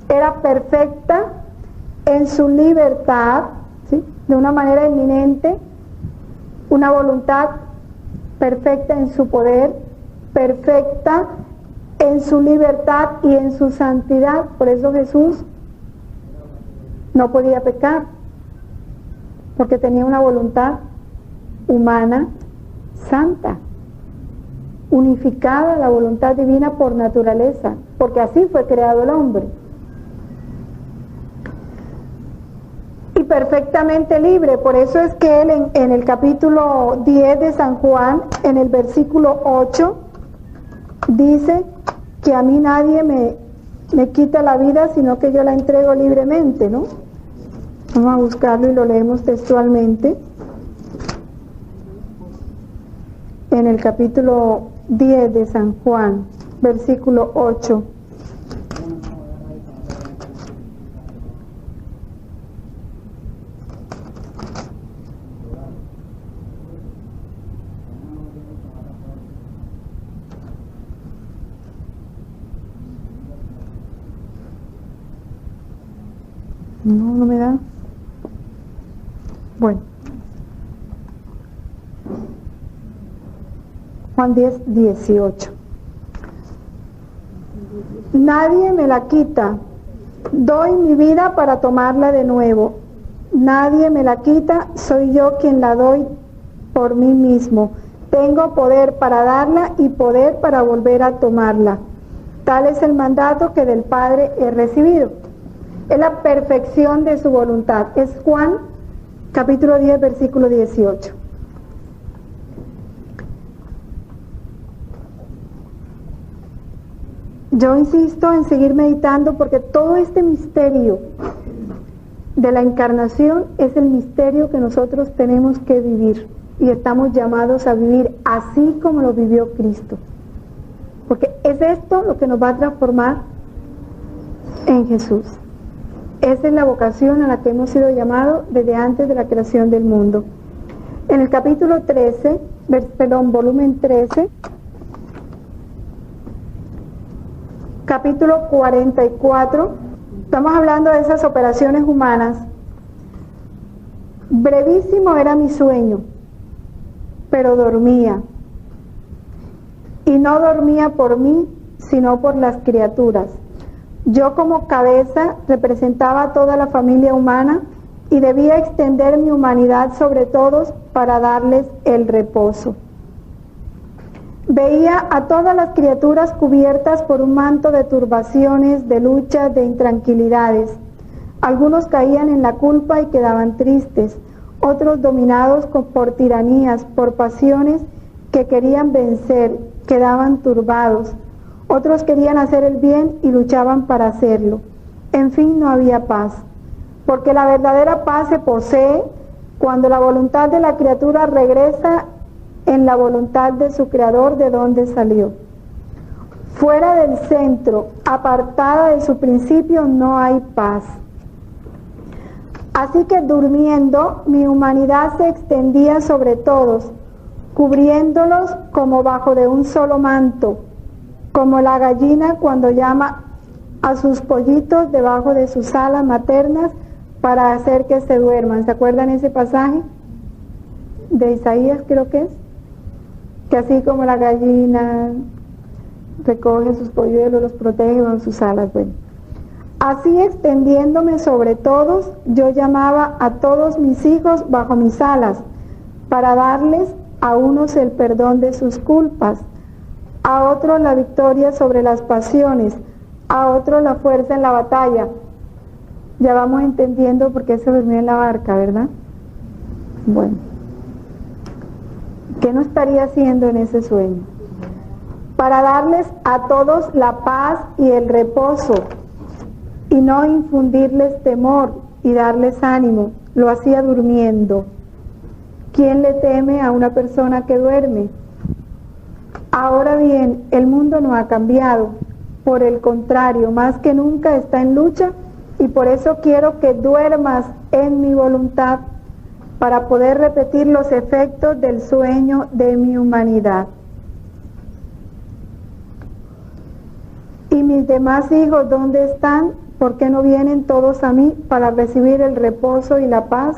era perfecta en su libertad, ¿sí?, de una manera eminente, una voluntad perfecta en su poder, perfecta en su libertad y en su santidad. Por eso Jesús no podía pecar, porque tenía una voluntad humana santa, unificada a la voluntad divina por naturaleza, porque así fue creado el hombre. Y perfectamente libre. Por eso es que él en el capítulo 10 de San Juan, en el versículo 8, dice que a mí nadie me quita la vida, sino que yo la entrego libremente, ¿no? Vamos a buscarlo y lo leemos textualmente. En el capítulo 10 de San Juan, versículo 8. No me da. Bueno. Juan 10, 18. Nadie me la quita. Doy mi vida para tomarla de nuevo. Nadie me la quita, soy yo quien la doy por mí mismo. Tengo poder para darla y poder para volver a tomarla. Tal es el mandato que del Padre he recibido. Es la perfección de su voluntad. Es Juan capítulo 10, versículo 18. Yo insisto en seguir meditando porque todo este misterio de la encarnación es el misterio que nosotros tenemos que vivir y estamos llamados a vivir así como lo vivió Cristo. Porque es esto lo que nos va a transformar en Jesús. Esa es la vocación a la que hemos sido llamados desde antes de la creación del mundo. En el capítulo 13, volumen 13, capítulo 44, estamos hablando de esas operaciones humanas. Brevísimo era mi sueño, pero dormía. Y no dormía por mí, sino por las criaturas. Yo como cabeza representaba a toda la familia humana y debía extender mi humanidad sobre todos para darles el reposo. Veía a todas las criaturas cubiertas por un manto de turbaciones, de luchas, de intranquilidades. Algunos caían en la culpa y quedaban tristes, otros dominados por tiranías, por pasiones que querían vencer, quedaban turbados, otros querían hacer el bien y luchaban para hacerlo. En fin, no había paz, porque la verdadera paz se posee cuando la voluntad de la criatura regresa en la voluntad de su creador de donde salió. Fuera del centro, apartada de su principio, no hay paz. Así que durmiendo, mi humanidad se extendía sobre todos, cubriéndolos como bajo de un solo manto, como la gallina cuando llama a sus pollitos debajo de sus alas maternas para hacer que se duerman. ¿Se acuerdan ese pasaje de Isaías, creo que es? Que así como la gallina recoge sus polluelos, los protege con sus alas. Bueno, así extendiéndome sobre todos, yo llamaba a todos mis hijos bajo mis alas, para darles a unos el perdón de sus culpas, a otros la victoria sobre las pasiones, a otros la fuerza en la batalla. Ya vamos entendiendo por qué se durmió en la barca, ¿verdad? Bueno, ¿qué no estaría haciendo en ese sueño? Para darles a todos la paz y el reposo, y no infundirles temor y darles ánimo. Lo hacía durmiendo. ¿Quién le teme a una persona que duerme? Ahora bien, el mundo no ha cambiado. Por el contrario, más que nunca está en lucha, y por eso quiero que duermas en mi voluntad para poder repetir los efectos del sueño de mi humanidad. ¿Y mis demás hijos dónde están? ¿Por qué no vienen todos a mí para recibir el reposo y la paz?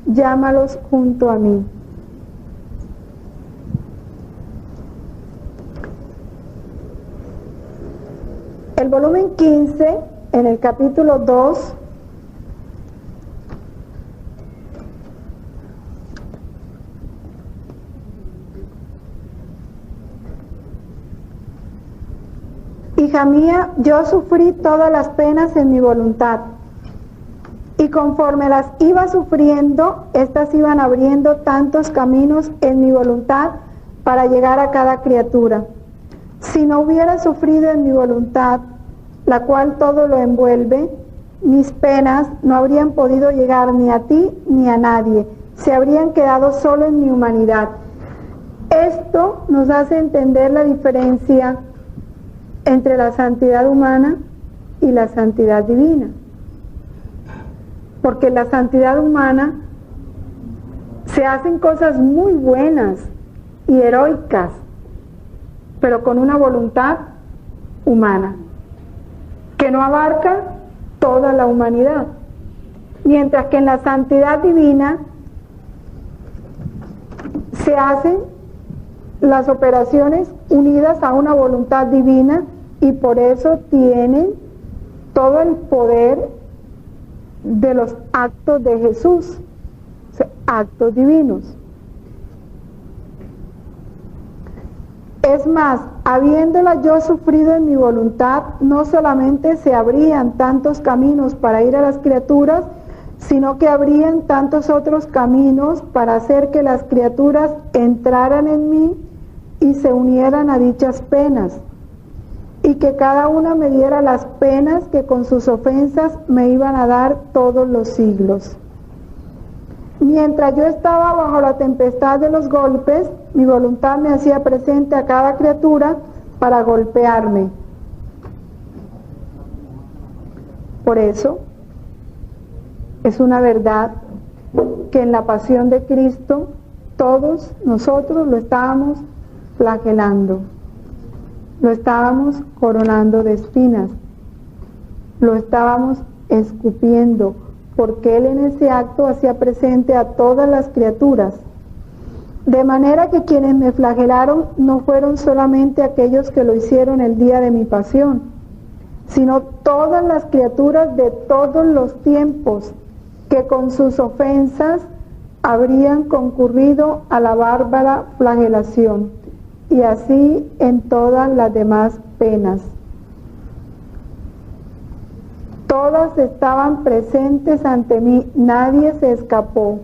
Llámalos junto a mí. El volumen 15, en el capítulo 2, hija mía, yo sufrí todas las penas en mi voluntad, y conforme las iba sufriendo, éstas iban abriendo tantos caminos en mi voluntad para llegar a cada criatura. Si no hubiera sufrido en mi voluntad, la cual todo lo envuelve, mis penas no habrían podido llegar ni a ti ni a nadie, se habrían quedado solo en mi humanidad. Esto nos hace entender la diferencia entre la santidad humana y la santidad divina. Porque en la santidad humana se hacen cosas muy buenas y heroicas, pero con una voluntad humana, que no abarca toda la humanidad. Mientras que en la santidad divina se hacen las operaciones unidas a una voluntad divina, y por eso tienen todo el poder de los actos de Jesús, o sea, actos divinos. Es más, habiéndola yo sufrido en mi voluntad, no solamente se abrían tantos caminos para ir a las criaturas, sino que abrían tantos otros caminos para hacer que las criaturas entraran en mí y se unieran a dichas penas, y que cada una me diera las penas que con sus ofensas me iban a dar todos los siglos. Mientras yo estaba bajo la tempestad de los golpes, mi voluntad me hacía presente a cada criatura para golpearme. Por eso, es una verdad que en la pasión de Cristo todos nosotros lo estábamos flagelando, lo estábamos coronando de espinas, lo estábamos escupiendo, porque Él en ese acto hacía presente a todas las criaturas. De manera que quienes me flagelaron no fueron solamente aquellos que lo hicieron el día de mi pasión, sino todas las criaturas de todos los tiempos que con sus ofensas habrían concurrido a la bárbara flagelación, y así en todas las demás penas. Todas estaban presentes ante mí, nadie se escapó.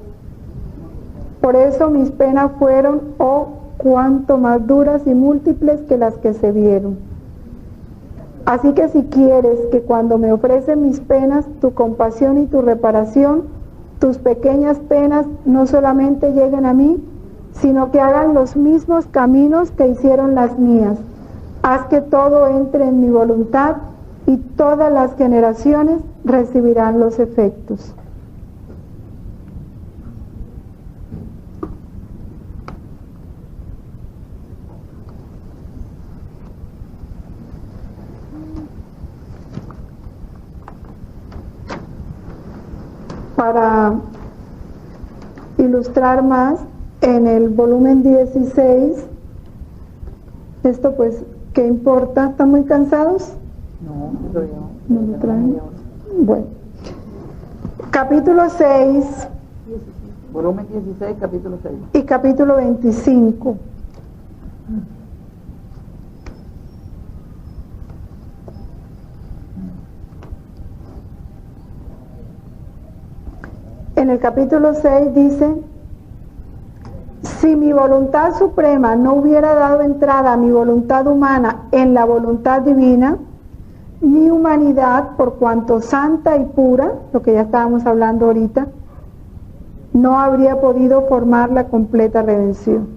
Por eso mis penas fueron, oh, cuánto más duras y múltiples que las que se vieron. Así que si quieres que cuando me ofrecen mis penas, tu compasión y tu reparación, tus pequeñas penas no solamente lleguen a mí, sino que hagan los mismos caminos que hicieron las mías. Haz que todo entre en mi voluntad y todas las generaciones recibirán los efectos. Para ilustrar más, en el volumen 16, esto pues, ¿qué importa? ¿Están muy cansados? No lo traen. Bueno, capítulo 6, Volumen 16, capítulo 6. y capítulo 25. En el capítulo 6 dice: si mi voluntad suprema no hubiera dado entrada a mi voluntad humana en la voluntad divina, mi humanidad, por cuanto santa y pura, lo que ya estábamos hablando ahorita, no habría podido formar la completa redención.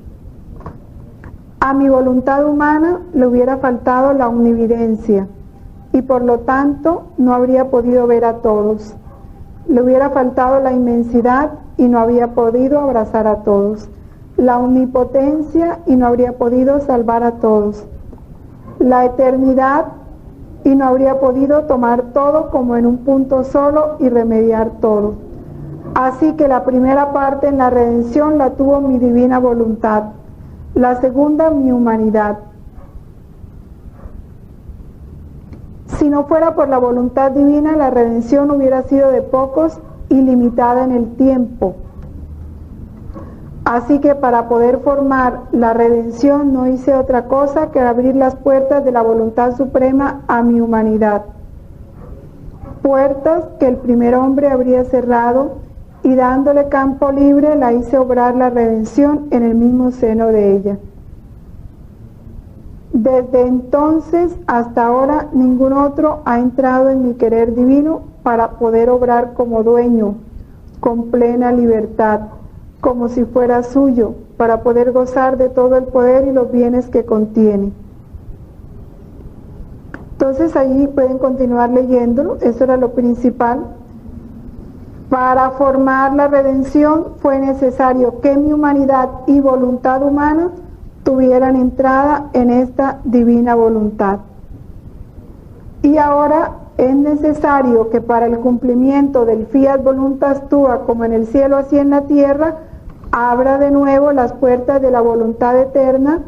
A mi voluntad humana le hubiera faltado la omnividencia y por lo tanto no habría podido ver a todos. Le hubiera faltado la inmensidad y no había podido abrazar a todos. La omnipotencia y no habría podido salvar a todos. La eternidad y no habría podido tomar todo como en un punto solo y remediar todo. Así que la primera parte en la redención la tuvo mi divina voluntad, la segunda mi humanidad. Si no fuera por la voluntad divina, la redención hubiera sido de pocos y limitada en el tiempo. Así que para poder formar la redención no hice otra cosa que abrir las puertas de la voluntad suprema a mi humanidad. Puertas que el primer hombre habría cerrado y dándole campo libre la hice obrar la redención en el mismo seno de ella. Desde entonces hasta ahora ningún otro ha entrado en mi querer divino para poder obrar como dueño, con plena libertad, como si fuera suyo, para poder gozar de todo el poder y los bienes que contiene. Entonces allí pueden continuar leyéndolo, eso era lo principal. Para formar la redención fue necesario que mi humanidad y voluntad humana tuvieran entrada en esta divina voluntad. Y ahora es necesario que para el cumplimiento del fiat voluntas tua, como en el cielo así en la tierra, abra de nuevo las puertas de la voluntad eterna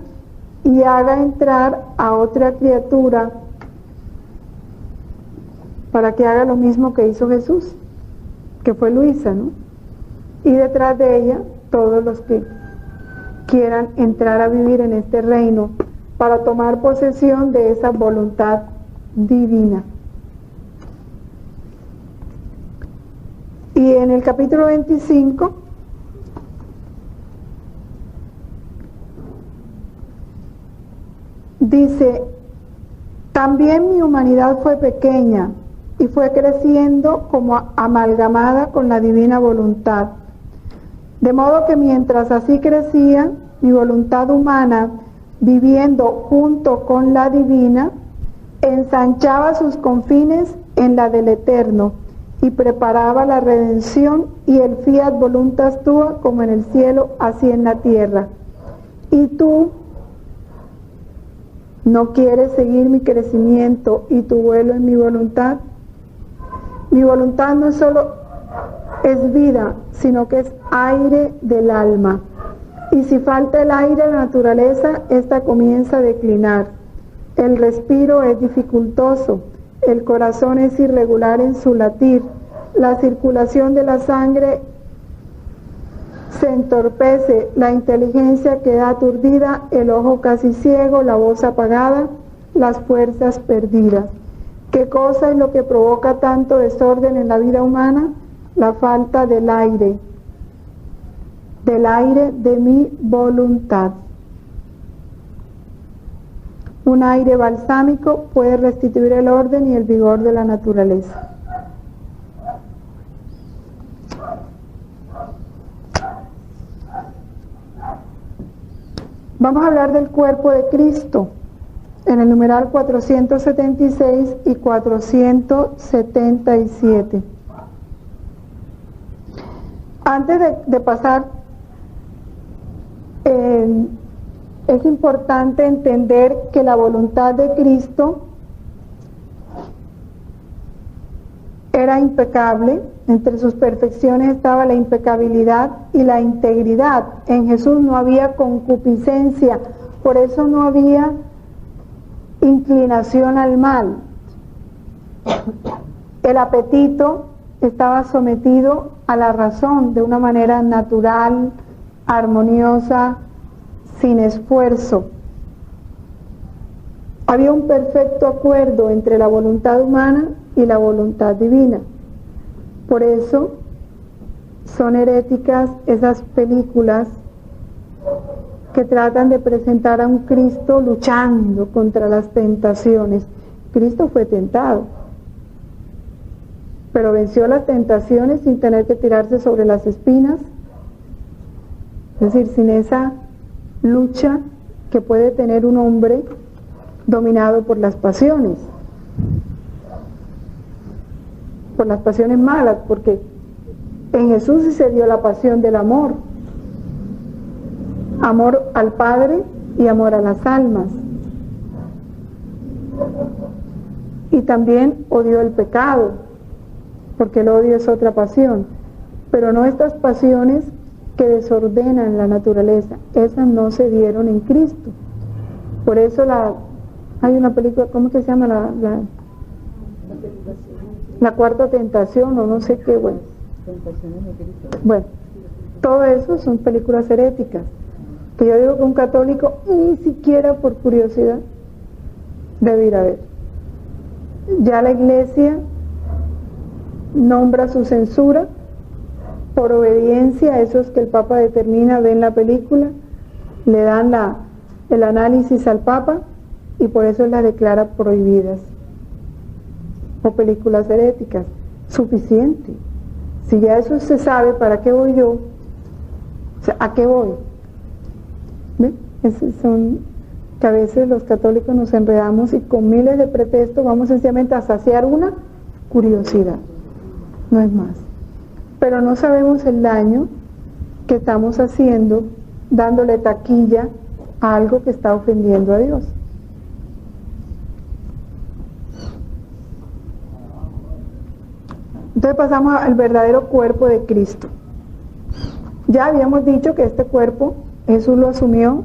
y haga entrar a otra criatura para que haga lo mismo que hizo Jesús, que fue Luisa, ¿no? Y detrás de ella todos los que quieran entrar a vivir en este reino para tomar posesión de esa voluntad divina. Y en el capítulo 25 dice: también mi humanidad fue pequeña y fue creciendo como amalgamada con la divina voluntad. De modo que mientras así crecía, mi voluntad humana, viviendo junto con la divina, ensanchaba sus confines en la del Eterno y preparaba la redención y el fiat voluntas tua, como en el cielo, así en la tierra. Y tú no quieres seguir mi crecimiento y tu vuelo en mi voluntad. Mi voluntad no solo es vida, sino que es aire del alma. Y si falta el aire a la naturaleza, ésta comienza a declinar. El respiro es dificultoso, el corazón es irregular en su latir, la circulación de la sangre se entorpece, la inteligencia queda aturdida, el ojo casi ciego, la voz apagada, las fuerzas perdidas. ¿Qué cosa es lo que provoca tanto desorden en la vida humana? La falta del aire de mi voluntad. Un aire balsámico puede restituir el orden y el vigor de la naturaleza. Vamos a hablar del cuerpo de Cristo en el numeral 476 y 477. Antes de pasar, es importante entender que la voluntad de Cristo era impecable. Entre sus perfecciones estaba la impecabilidad y la integridad. En Jesús no había concupiscencia, por eso no había inclinación al mal. El apetito estaba sometido a la razón de una manera natural, armoniosa, sin esfuerzo. Había un perfecto acuerdo entre la voluntad humana y la voluntad divina. Por eso son heréticas esas películas que tratan de presentar a un Cristo luchando contra las tentaciones. Cristo fue tentado, pero venció las tentaciones sin tener que tirarse sobre las espinas, es decir, sin esa lucha que puede tener un hombre dominado por las pasiones malas, porque en Jesús sí se dio la pasión del amor al Padre y amor a las almas, y también odió el pecado, porque el odio es otra pasión, pero no estas pasiones que desordenan la naturaleza. Esas no se dieron en Cristo. Por eso hay una película, ¿cómo que se llama? La cuarta tentación, o no sé qué, bueno, todo eso son películas heréticas, que yo digo que un católico ni siquiera por curiosidad debe ir a ver. Ya la Iglesia nombra su censura por obediencia a esos que el Papa determina, ven la película, le dan el análisis al Papa y por eso las declara prohibidas. O películas heréticas, suficiente. Si ya eso se sabe, ¿para qué voy yo? O sea, ¿a qué voy? ¿Ven? Son que a veces los católicos nos enredamos y con miles de pretextos vamos sencillamente a saciar una curiosidad, no es más. Pero no sabemos el daño que estamos haciendo dándole taquilla a algo que está ofendiendo a Dios. Entonces pasamos al verdadero cuerpo de Cristo. Ya habíamos dicho que este cuerpo Jesús lo asumió,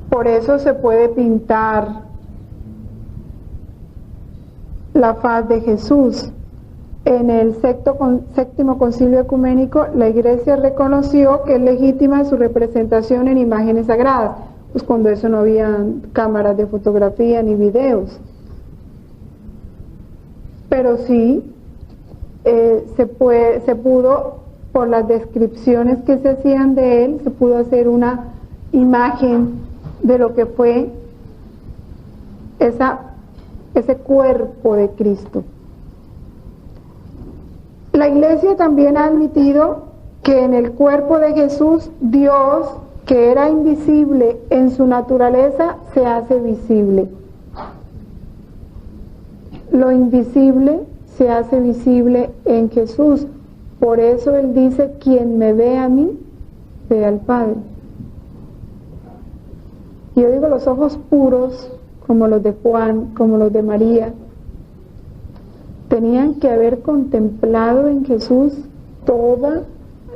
por eso se puede pintar la faz de Jesús. En el séptimo concilio ecuménico, la Iglesia reconoció que es legítima su representación en imágenes sagradas, pues cuando eso no había cámaras de fotografía ni videos. Pero sí, se pudo, por las descripciones que se hacían de él, se pudo hacer una imagen de lo que fue ese cuerpo de Cristo. La Iglesia también ha admitido que en el cuerpo de Jesús, Dios, que era invisible en su naturaleza, se hace visible. Lo invisible se hace visible en Jesús. Por eso Él dice, quien me ve a mí, ve al Padre. Y yo digo, los ojos puros, como los de Juan, como los de María, tenían que haber contemplado en Jesús toda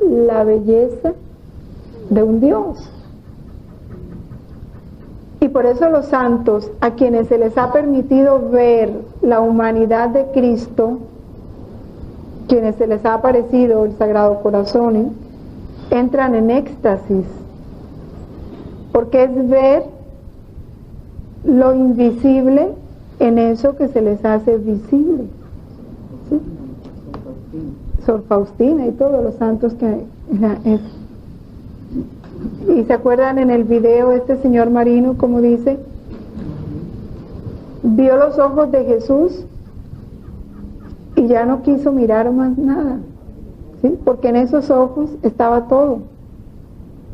la belleza de un Dios. Y por eso los santos, a quienes se les ha permitido ver la humanidad de Cristo, quienes se les ha aparecido el Sagrado Corazón, entran en éxtasis, porque es ver lo invisible en eso que se les hace visible. ¿Sí? Sor Faustina y todos los santos que... Y se acuerdan en el video este señor Marino como dice, vio los ojos de Jesús y ya no quiso mirar más nada, ¿sí? Porque en esos ojos estaba todo.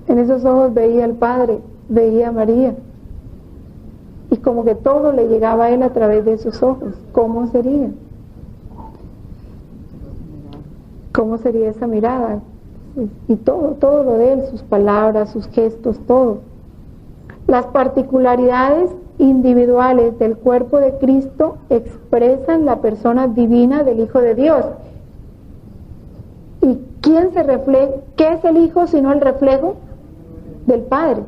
En esos ojos veía al Padre, veía a María, y como que todo le llegaba a él a través de esos ojos. ¿Cómo sería? ¿Cómo sería esa mirada? Y todo lo de él, sus palabras, sus gestos, todo. Las particularidades individuales del cuerpo de Cristo expresan la persona divina del Hijo de Dios. ¿Y quién se refleja? ¿Qué es el Hijo sino el reflejo del Padre?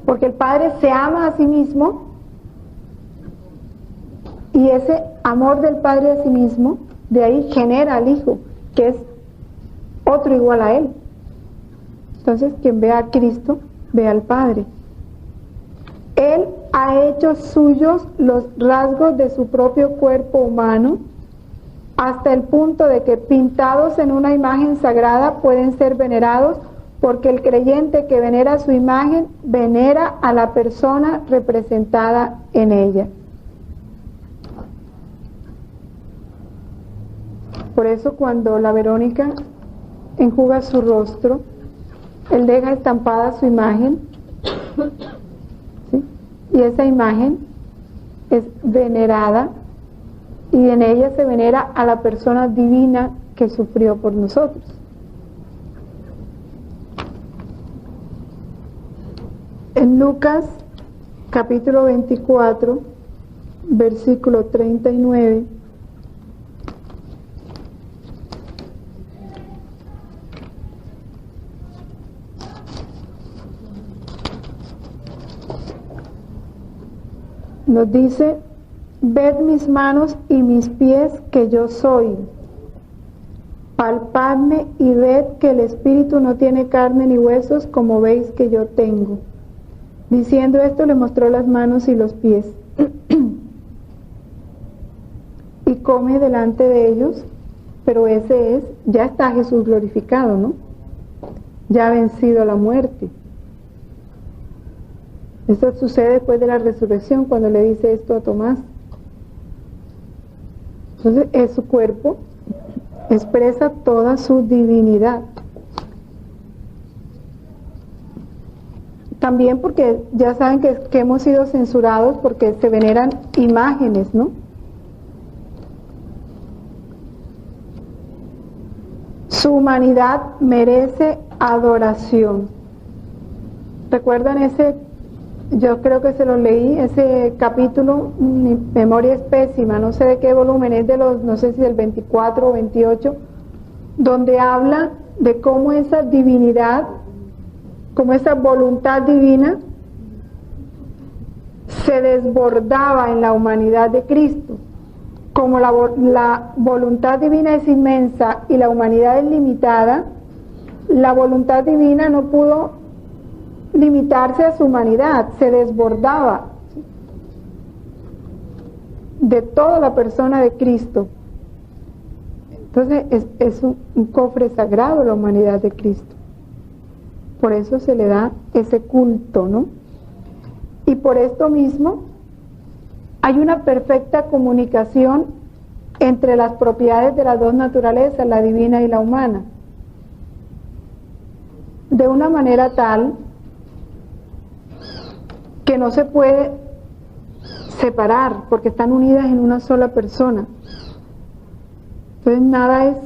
Porque el Padre se ama a sí mismo y ese amor del Padre a sí mismo, de ahí genera al Hijo, que es otro igual a Él. Entonces, quien ve a Cristo, ve al Padre. Él ha hecho suyos los rasgos de su propio cuerpo humano, hasta el punto de que pintados en una imagen sagrada pueden ser venerados, porque el creyente que venera su imagen, venera a la persona representada en ella. Por eso cuando la Verónica enjuga su rostro, él deja estampada su imagen, ¿sí? Y esa imagen es venerada, y en ella se venera a la persona divina que sufrió por nosotros. En Lucas capítulo 24, versículo 39, nos dice: ved mis manos y mis pies, que yo soy. Palpadme y ved que el espíritu no tiene carne ni huesos, como veis que yo tengo. Diciendo esto, le mostró las manos y los pies. Y come delante de ellos, pero ese es, ya está Jesús glorificado, ¿no? Ya ha vencido la muerte. Esto sucede después de la resurrección, cuando le dice esto a Tomás. Entonces, es su cuerpo, expresa toda su divinidad. También porque ya saben que hemos sido censurados porque se veneran imágenes, ¿no? Su humanidad merece adoración. ¿Recuerdan ese? Yo creo que se lo leí, ese capítulo, mi memoria es pésima, no sé de qué volumen, es de los, no sé si del 24 o 28, donde habla de cómo esa divinidad, como esa voluntad divina se desbordaba en la humanidad de Cristo. Como la voluntad divina es inmensa y la humanidad es limitada, la voluntad divina no pudo limitarse a su humanidad, se desbordaba de toda la persona de Cristo. Entonces es un cofre sagrado la humanidad de Cristo. Por eso se le da ese culto, ¿no? Y por esto mismo hay una perfecta comunicación entre las propiedades de las dos naturalezas, la divina y la humana, de una manera tal que no se puede separar, porque están unidas en una sola persona. Entonces nada es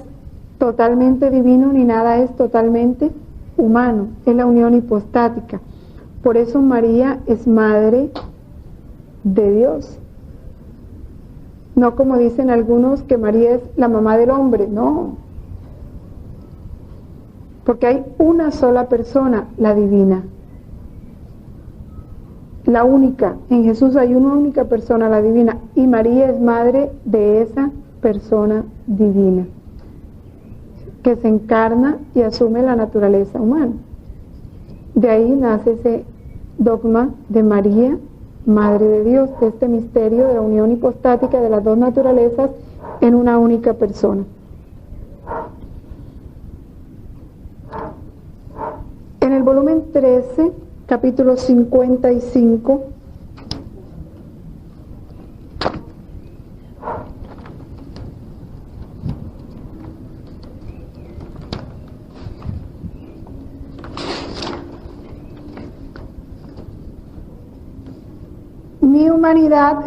totalmente divino ni nada es totalmente humano, es la unión hipostática. Por eso María es madre de Dios. No como dicen algunos que María es la mamá del hombre, no. Porque hay una sola persona, la divina. La única, en Jesús hay una única persona, la divina, y María es madre de esa persona divina, que se encarna y asume la naturaleza humana. De ahí nace ese dogma de María, Madre de Dios, de este misterio de la unión hipostática de las dos naturalezas en una única persona. En el volumen 13, capítulo 55, mi humanidad,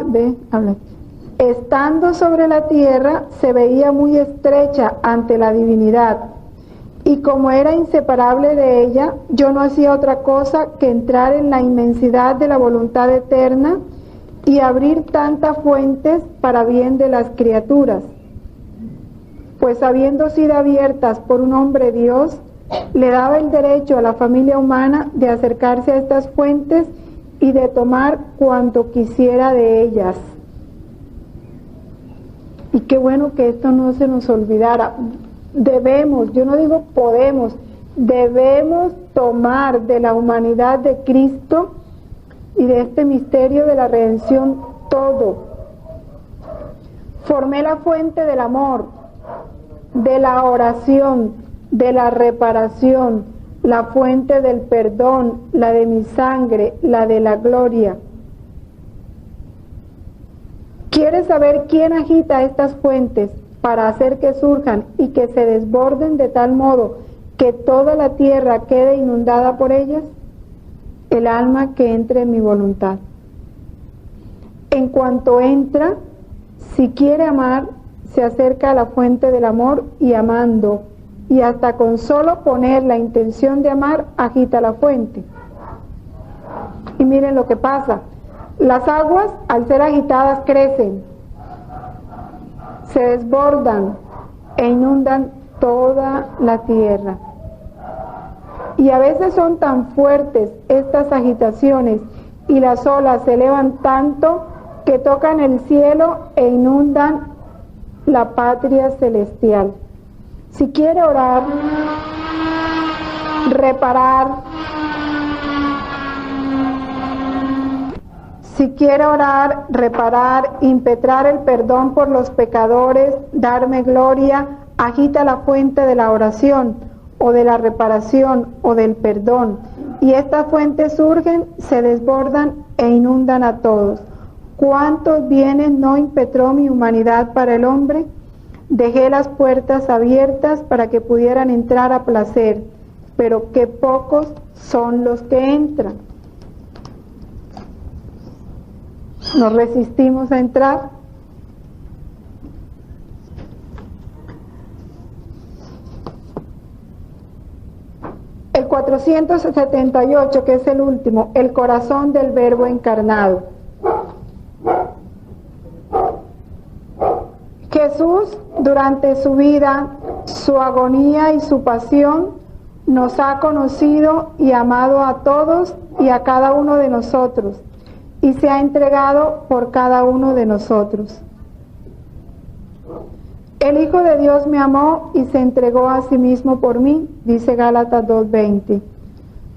estando sobre la tierra, se veía muy estrecha ante la divinidad, y como era inseparable de ella, yo no hacía otra cosa que entrar en la inmensidad de la voluntad eterna y abrir tantas fuentes para bien de las criaturas. Pues habiendo sido abiertas por un hombre Dios, le daba el derecho a la familia humana de acercarse a estas fuentes y de tomar cuanto quisiera de ellas. Y qué bueno que esto no se nos olvidara. Debemos, yo no digo podemos, debemos tomar de la humanidad de Cristo y de este misterio de la redención todo. Formé la fuente del amor, de la oración, de la reparación, la fuente del perdón, la de mi sangre, la de la gloria. ¿Quieres saber quién agita estas fuentes para hacer que surjan y que se desborden de tal modo que toda la tierra quede inundada por ellas? El alma que entre en mi voluntad. En cuanto entra, si quiere amar, se acerca a la fuente del amor y amando, y hasta con solo poner la intención de amar, agita la fuente. Y miren lo que pasa. Las aguas, al ser agitadas, crecen, se desbordan e inundan toda la tierra. Y a veces son tan fuertes estas agitaciones y las olas se elevan tanto que tocan el cielo e inundan la patria celestial. Si quiere orar, reparar, impetrar el perdón por los pecadores, darme gloria, agita la fuente de la oración, o de la reparación, o del perdón, y estas fuentes surgen, se desbordan e inundan a todos. ¿Cuántos bienes no impetró mi humanidad para el hombre? Dejé las puertas abiertas para que pudieran entrar a placer, pero qué pocos son los que entran. Nos resistimos a entrar. El 478, que es el último, el corazón del Verbo encarnado. Jesús, durante su vida, su agonía y su pasión, nos ha conocido y amado a todos y a cada uno de nosotros, y se ha entregado por cada uno de nosotros. El Hijo de Dios me amó y se entregó a sí mismo por mí, dice Gálatas 2:20.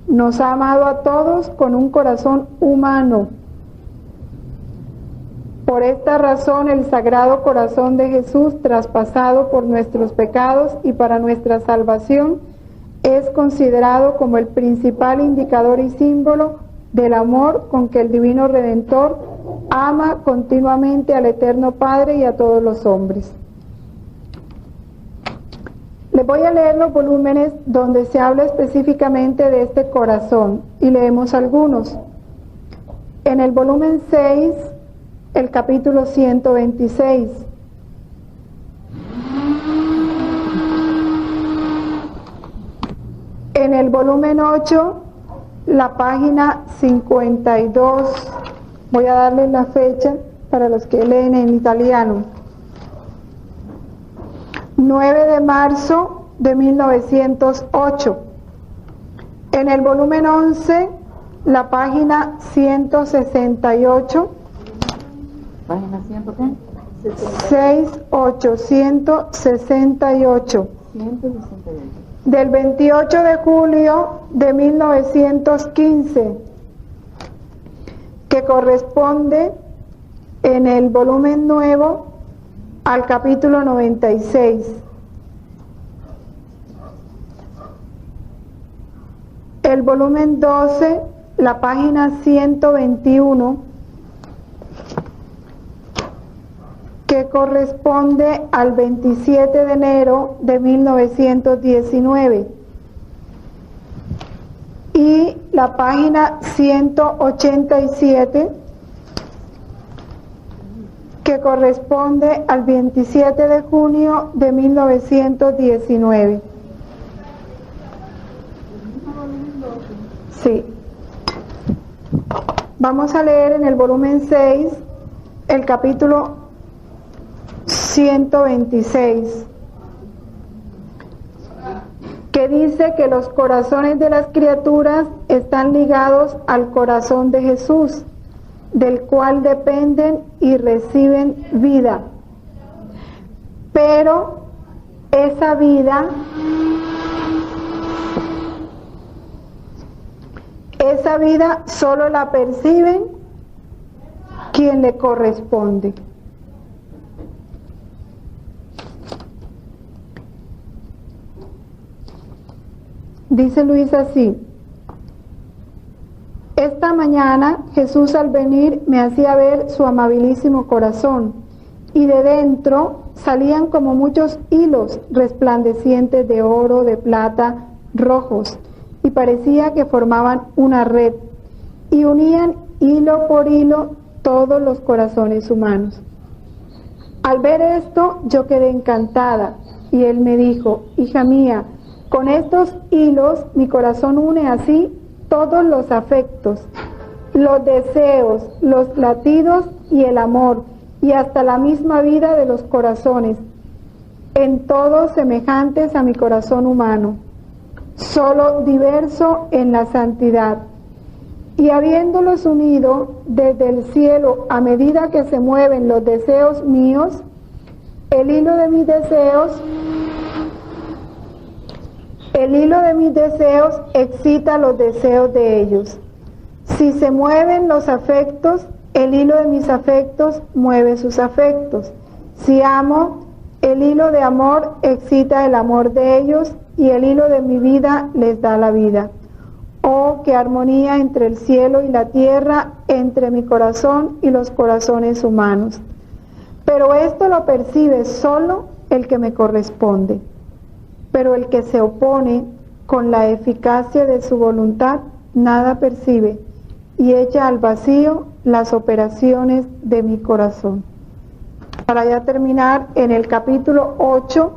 Nos ha amado a todos con un corazón humano. Por esta razón el Sagrado Corazón de Jesús, traspasado por nuestros pecados y para nuestra salvación, es considerado como el principal indicador y símbolo del amor con que el Divino Redentor ama continuamente al Eterno Padre y a todos los hombres. Les voy a leer los volúmenes donde se habla específicamente de este corazón y leemos algunos. En el volumen 6, el capítulo 126. En el volumen 8, la página 52. Voy a darles la fecha para los que leen en italiano. 9 de marzo de 1908. En el volumen 11, la página 168. ¿Página 100 qué? 168. Del 28 de julio de 1915. que corresponde en el volumen nuevo al capítulo 96. El volumen 12, la página 121, que corresponde al 27 de enero de 1919. Y la página 187, que corresponde al 27 de junio de 1919. Sí. Vamos a leer en el volumen 6 el capítulo 126, que dice que los corazones de las criaturas están ligados al corazón de Jesús, del cual dependen y reciben vida. Pero esa vida solo la perciben quien le corresponde. Dice Luis así: esta mañana Jesús al venir me hacía ver su amabilísimo corazón, y de dentro salían como muchos hilos resplandecientes de oro, de plata, rojos, y parecía que formaban una red, y unían hilo por hilo todos los corazones humanos. Al ver esto yo quedé encantada, y él me dijo: hija mía, con estos hilos mi corazón une así todos los afectos, los deseos, los latidos y el amor, y hasta la misma vida de los corazones, en todos semejantes a mi corazón humano, solo diverso en la santidad. Y habiéndolos unido desde el cielo a medida que se mueven los deseos míos, el hilo de mis deseos excita los deseos de ellos. Si se mueven los afectos, el hilo de mis afectos mueve sus afectos. Si amo, el hilo de amor excita el amor de ellos, y el hilo de mi vida les da la vida. Oh, qué armonía entre el cielo y la tierra, entre mi corazón y los corazones humanos. Pero esto lo percibe solo el que me corresponde. Pero el que se opone con la eficacia de su voluntad, nada percibe, y echa al vacío las operaciones de mi corazón. Para ya terminar, en el capítulo 8,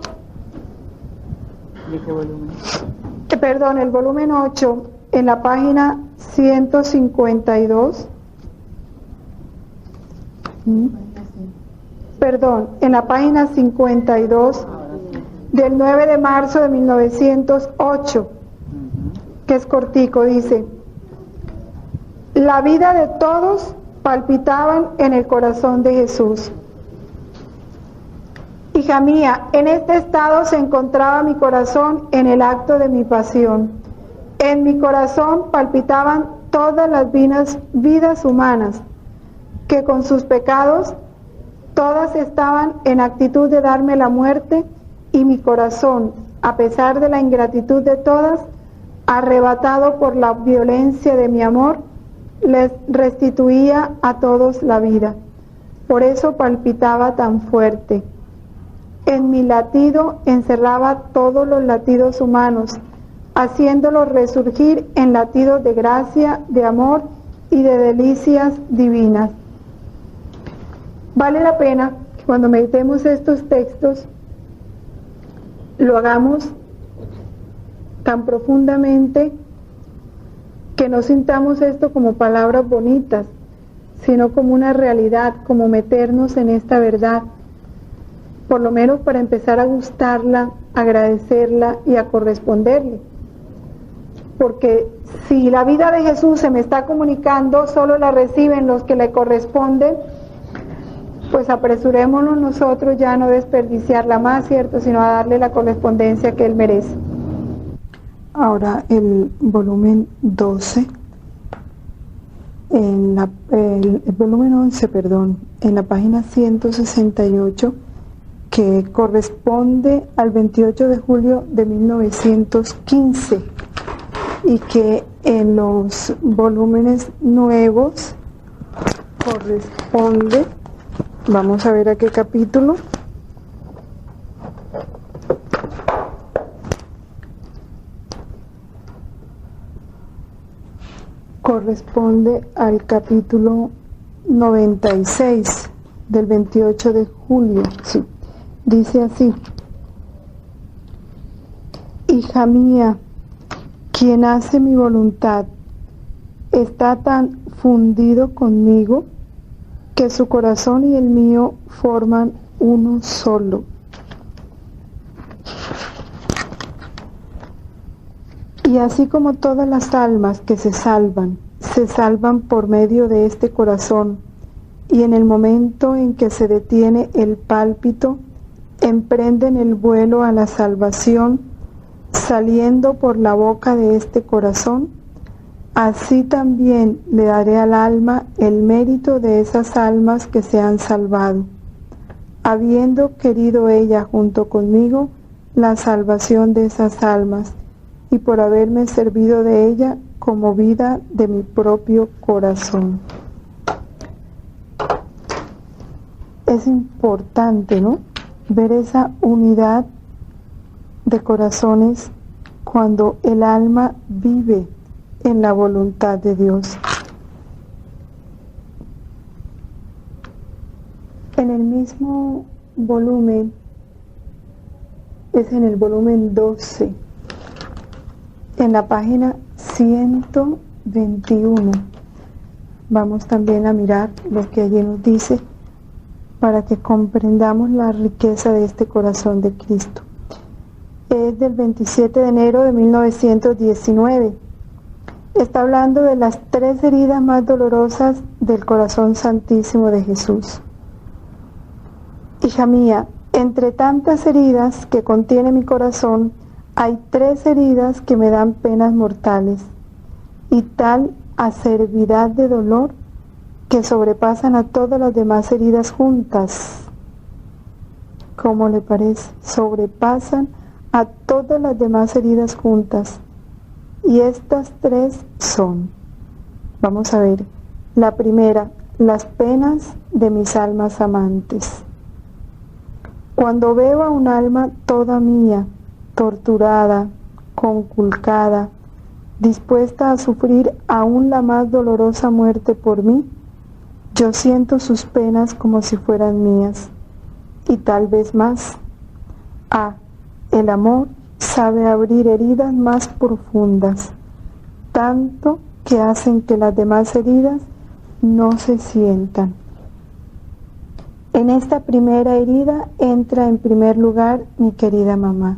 el volumen 8, en la página 152, en la página 52, del 9 de marzo de 1908, que es cortico, dice: la vida de todos palpitaban en el corazón de Jesús. Hija mía, en este estado se encontraba mi corazón en el acto de mi pasión. En mi corazón palpitaban todas las vidas humanas, que con sus pecados todas estaban en actitud de darme la muerte, y mi corazón, a pesar de la ingratitud de todas, arrebatado por la violencia de mi amor, les restituía a todos la vida. Por eso palpitaba tan fuerte. En mi latido encerraba todos los latidos humanos, haciéndolos resurgir en latidos de gracia, de amor y de delicias divinas. Vale la pena que cuando meditemos estos textos lo hagamos tan profundamente que no sintamos esto como palabras bonitas, sino como una realidad, como meternos en esta verdad, por lo menos para empezar a gustarla, agradecerla y a corresponderle. Porque si la vida de Jesús se me está comunicando, solo la reciben los que le corresponden, pues apresurémonos nosotros ya a no desperdiciarla más, ¿cierto?, sino a darle la correspondencia que Él merece. Ahora el volumen 12, el volumen 11, en la página 168, que corresponde al 28 de julio de 1915 y que en los volúmenes nuevos corresponde, vamos a ver a qué capítulo. Corresponde al capítulo 96 del 28 de julio. Sí. Dice así: hija mía, quien hace mi voluntad está tan fundido conmigo que su corazón y el mío forman uno solo. Y así como todas las almas que se salvan por medio de este corazón, y en el momento en que se detiene el pálpito, emprenden el vuelo a la salvación, saliendo por la boca de este corazón, así también le daré al alma el mérito de esas almas que se han salvado, habiendo querido ella junto conmigo la salvación de esas almas, y por haberme servido de ella como vida de mi propio corazón. Es importante, ¿no?, ver esa unidad de corazones cuando el alma vive en la voluntad de Dios. En el mismo volumen, es en el volumen 12, en la página 121. Vamos también a mirar lo que allí nos dice para que comprendamos la riqueza de este corazón de Cristo. Es del 27 de enero de 1919. Está hablando de las 3 heridas más dolorosas del corazón santísimo de Jesús. Hija mía, entre tantas heridas que contiene mi corazón, hay 3 heridas que me dan penas mortales, y tal acerbidad de dolor que sobrepasan a todas las demás heridas juntas. ¿Cómo le parece? Sobrepasan a todas las demás heridas juntas. Y estas 3 son, vamos a ver, la primera, las penas de mis almas amantes. Cuando veo a un alma toda mía, torturada, conculcada, dispuesta a sufrir aún la más dolorosa muerte por mí, yo siento sus penas como si fueran mías, y tal vez más. El amor sabe abrir heridas más profundas, tanto que hacen que las demás heridas no se sientan. En esta primera herida entra en primer lugar mi querida mamá.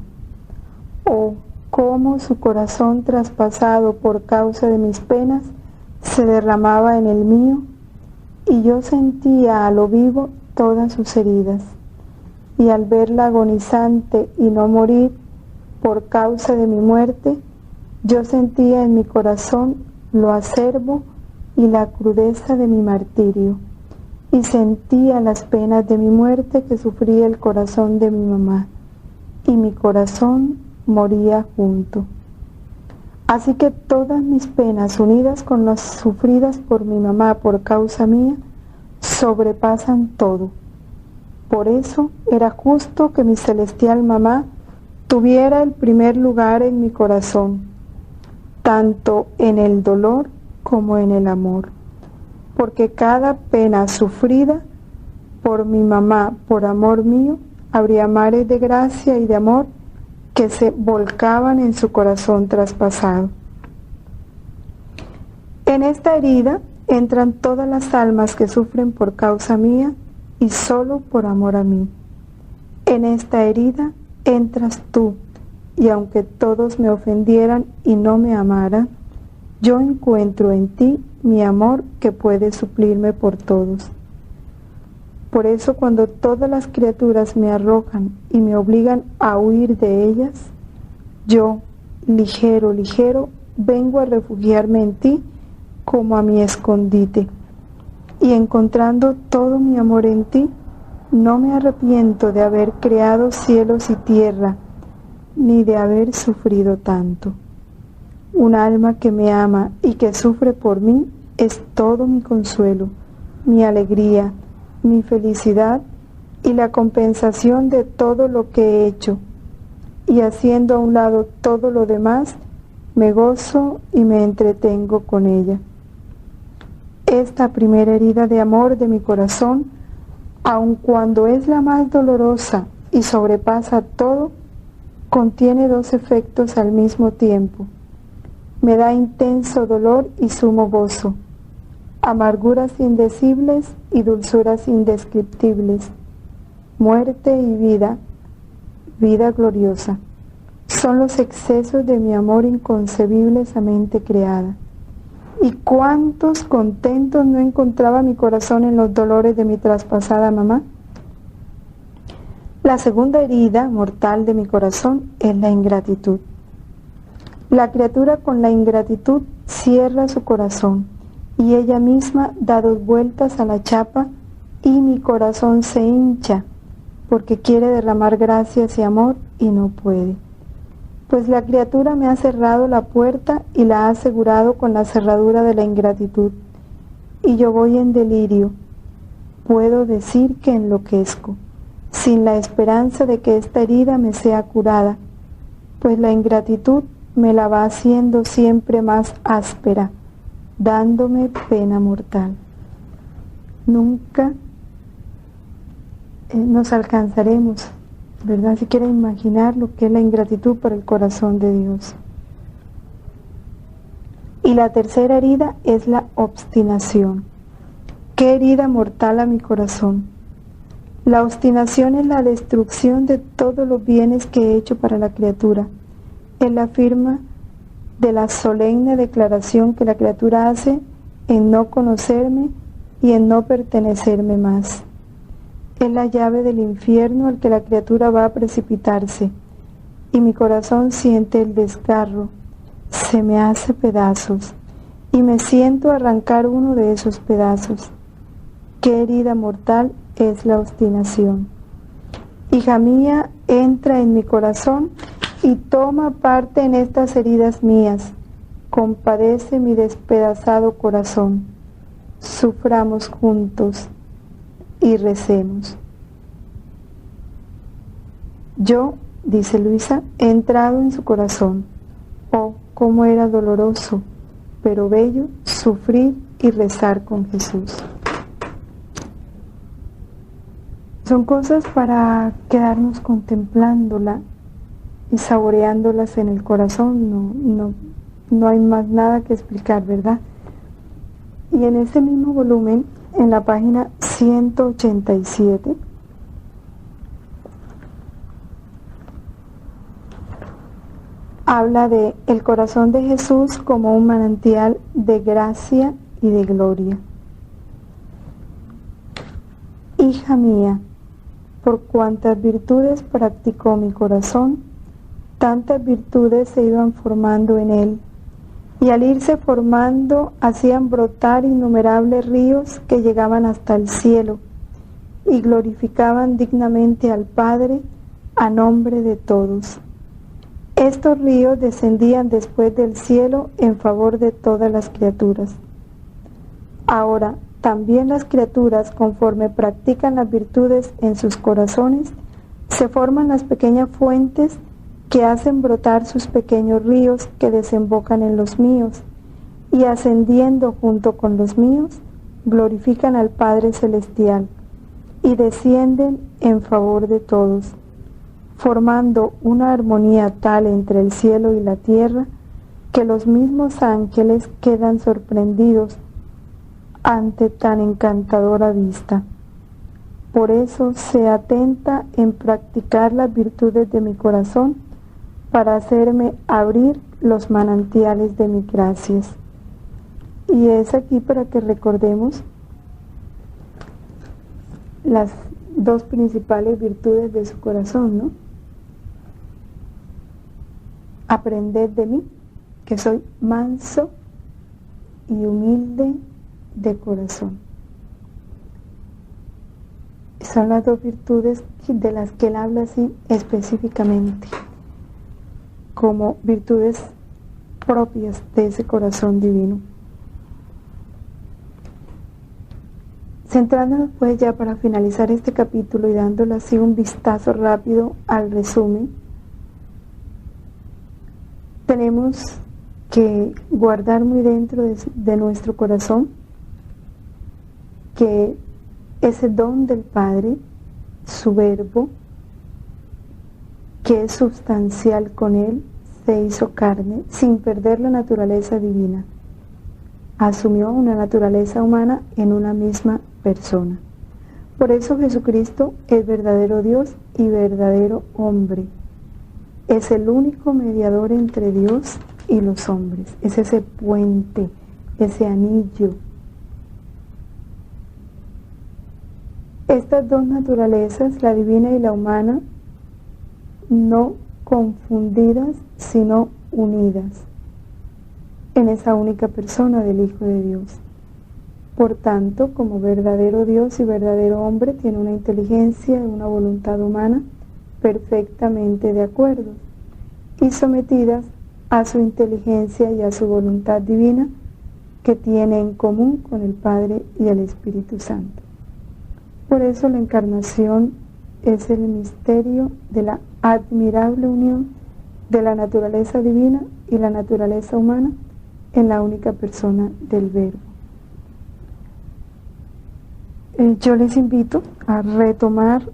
Oh, cómo su corazón traspasado por causa de mis penas se derramaba en el mío, y yo sentía a lo vivo todas sus heridas, y al verla agonizante y no morir por causa de mi muerte, yo sentía en mi corazón lo acerbo y la crudeza de mi martirio, y sentía las penas de mi muerte que sufría el corazón de mi mamá, y mi corazón moría junto. Así que todas mis penas, unidas con las sufridas por mi mamá por causa mía, sobrepasan todo. Por eso era justo que mi celestial mamá tuviera el primer lugar en mi corazón, tanto en el dolor como en el amor, porque cada pena sufrida por mi mamá, por amor mío, habría mares de gracia y de amor que se volcaban en su corazón traspasado. En esta herida entran todas las almas que sufren por causa mía y solo por amor a mí. En esta herida entras tú, y aunque todos me ofendieran y no me amaran, yo encuentro en ti mi amor que puede suplirme por todos. Por eso cuando todas las criaturas me arrojan y me obligan a huir de ellas, yo, ligero, vengo a refugiarme en ti como a mi escondite. Y encontrando todo mi amor en ti, no me arrepiento de haber creado cielos y tierra, ni de haber sufrido tanto. Un alma que me ama y que sufre por mí es todo mi consuelo, mi alegría, mi felicidad y la compensación de todo lo que he hecho. Y haciendo a un lado todo lo demás, me gozo y me entretengo con ella. Esta primera herida de amor de mi corazón, aun cuando es la más dolorosa y sobrepasa todo, contiene dos efectos al mismo tiempo. Me da intenso dolor y sumo gozo, amarguras indecibles y dulzuras indescriptibles, muerte y vida, vida gloriosa. Son los excesos de mi amor inconcebibles a mente creada. Y cuántos contentos no encontraba mi corazón en los dolores de mi traspasada mamá. La segunda herida mortal de mi corazón es la ingratitud. La criatura con la ingratitud cierra su corazón y ella misma da dos vueltas a la chapa y mi corazón se hincha porque quiere derramar gracias y amor y no puede. Pues la criatura me ha cerrado la puerta y la ha asegurado con la cerradura de la ingratitud. Y yo voy en delirio. Puedo decir que enloquezco, sin la esperanza de que esta herida me sea curada, pues la ingratitud me la va haciendo siempre más áspera, dándome pena mortal. Nunca nos alcanzaremos, ¿verdad? Si quieren imaginar lo que es la ingratitud para el corazón de Dios. Y la tercera herida es la obstinación. ¡Qué herida mortal a mi corazón! La obstinación es la destrucción de todos los bienes que he hecho para la criatura. Es la firma de la solemne declaración que la criatura hace en no conocerme y en no pertenecerme más. Es la llave del infierno al que la criatura va a precipitarse, y mi corazón siente el desgarro, se me hace pedazos, y me siento arrancar uno de esos pedazos. ¡Qué herida mortal es la obstinación! Hija mía, entra en mi corazón y toma parte en estas heridas mías. Compadece mi despedazado corazón. Suframos juntos y recemos. Yo, dice Luisa, he entrado en su corazón. Oh, cómo era doloroso, pero bello sufrir y rezar con Jesús. Son cosas para quedarnos contemplándola y saboreándolas en el corazón. No hay más nada que explicar, ¿verdad? Y en ese mismo volumen, en la página 187, habla de el corazón de Jesús como un manantial de gracia y de gloria. Hija mía, por cuantas virtudes practicó mi corazón, tantas virtudes se iban formando en él, y al irse formando hacían brotar innumerables ríos que llegaban hasta el cielo, y glorificaban dignamente al Padre a nombre de todos. Estos ríos descendían después del cielo en favor de todas las criaturas. Ahora, también las criaturas, conforme practican las virtudes en sus corazones, se forman las pequeñas fuentes que hacen brotar sus pequeños ríos que desembocan en los míos, y ascendiendo junto con los míos, glorifican al Padre Celestial, y descienden en favor de todos, formando una armonía tal entre el cielo y la tierra, que los mismos ángeles quedan sorprendidos ante tan encantadora vista. Por eso se atenta en practicar las virtudes de mi corazón para hacerme abrir los manantiales de mis gracias. Y es aquí para que recordemos las dos principales virtudes de su corazón, ¿no? Aprended de mí, que soy manso y humilde de corazón. Son las dos virtudes de las que él habla así específicamente, como virtudes propias de ese corazón divino. Centrándonos pues ya para finalizar este capítulo y dándole así un vistazo rápido al resumen, tenemos que guardar muy dentro de nuestro corazón que ese don del Padre, su verbo, que es sustancial con él, se hizo carne sin perder la naturaleza divina. Asumió una naturaleza humana en una misma persona. Por eso Jesucristo es verdadero Dios y verdadero hombre. Es el único mediador entre Dios y los hombres. Es ese puente, ese anillo. Estas dos naturalezas, la divina y la humana, no confundidas, sino unidas en esa única persona del Hijo de Dios. Por tanto, como verdadero Dios y verdadero hombre, tiene una inteligencia y una voluntad humana perfectamente de acuerdo y sometidas a su inteligencia y a su voluntad divina que tiene en común con el Padre y el Espíritu Santo. Por eso la encarnación es el misterio de la admirable unión de la naturaleza divina y la naturaleza humana en la única persona del Verbo. Yo les invito a retomar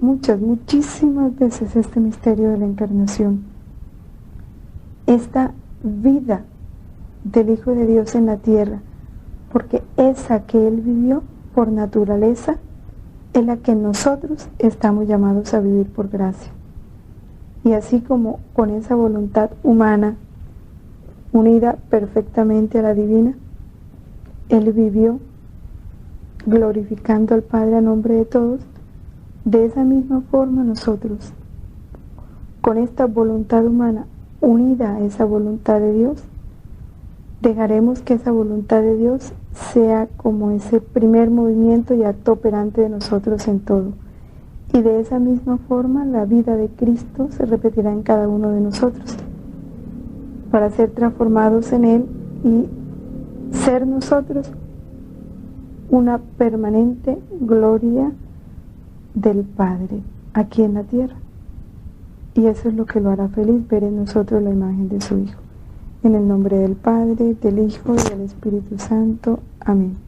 muchísimas veces este misterio de la encarnación. Esta vida del Hijo de Dios en la tierra, porque esa que Él vivió por naturaleza es la que nosotros estamos llamados a vivir por gracia. Y así como con esa voluntad humana unida perfectamente a la divina, Él vivió glorificando al Padre a nombre de todos. De esa misma forma nosotros, con esta voluntad humana unida a esa voluntad de Dios, dejaremos que esa voluntad de Dios sea como ese primer movimiento y acto operante de nosotros en todo. Y de esa misma forma la vida de Cristo se repetirá en cada uno de nosotros, para ser transformados en Él y ser nosotros una permanente gloria del Padre aquí en la tierra. Y eso es lo que lo hará feliz, ver en nosotros la imagen de su Hijo. En el nombre del Padre, del Hijo y del Espíritu Santo. Amén.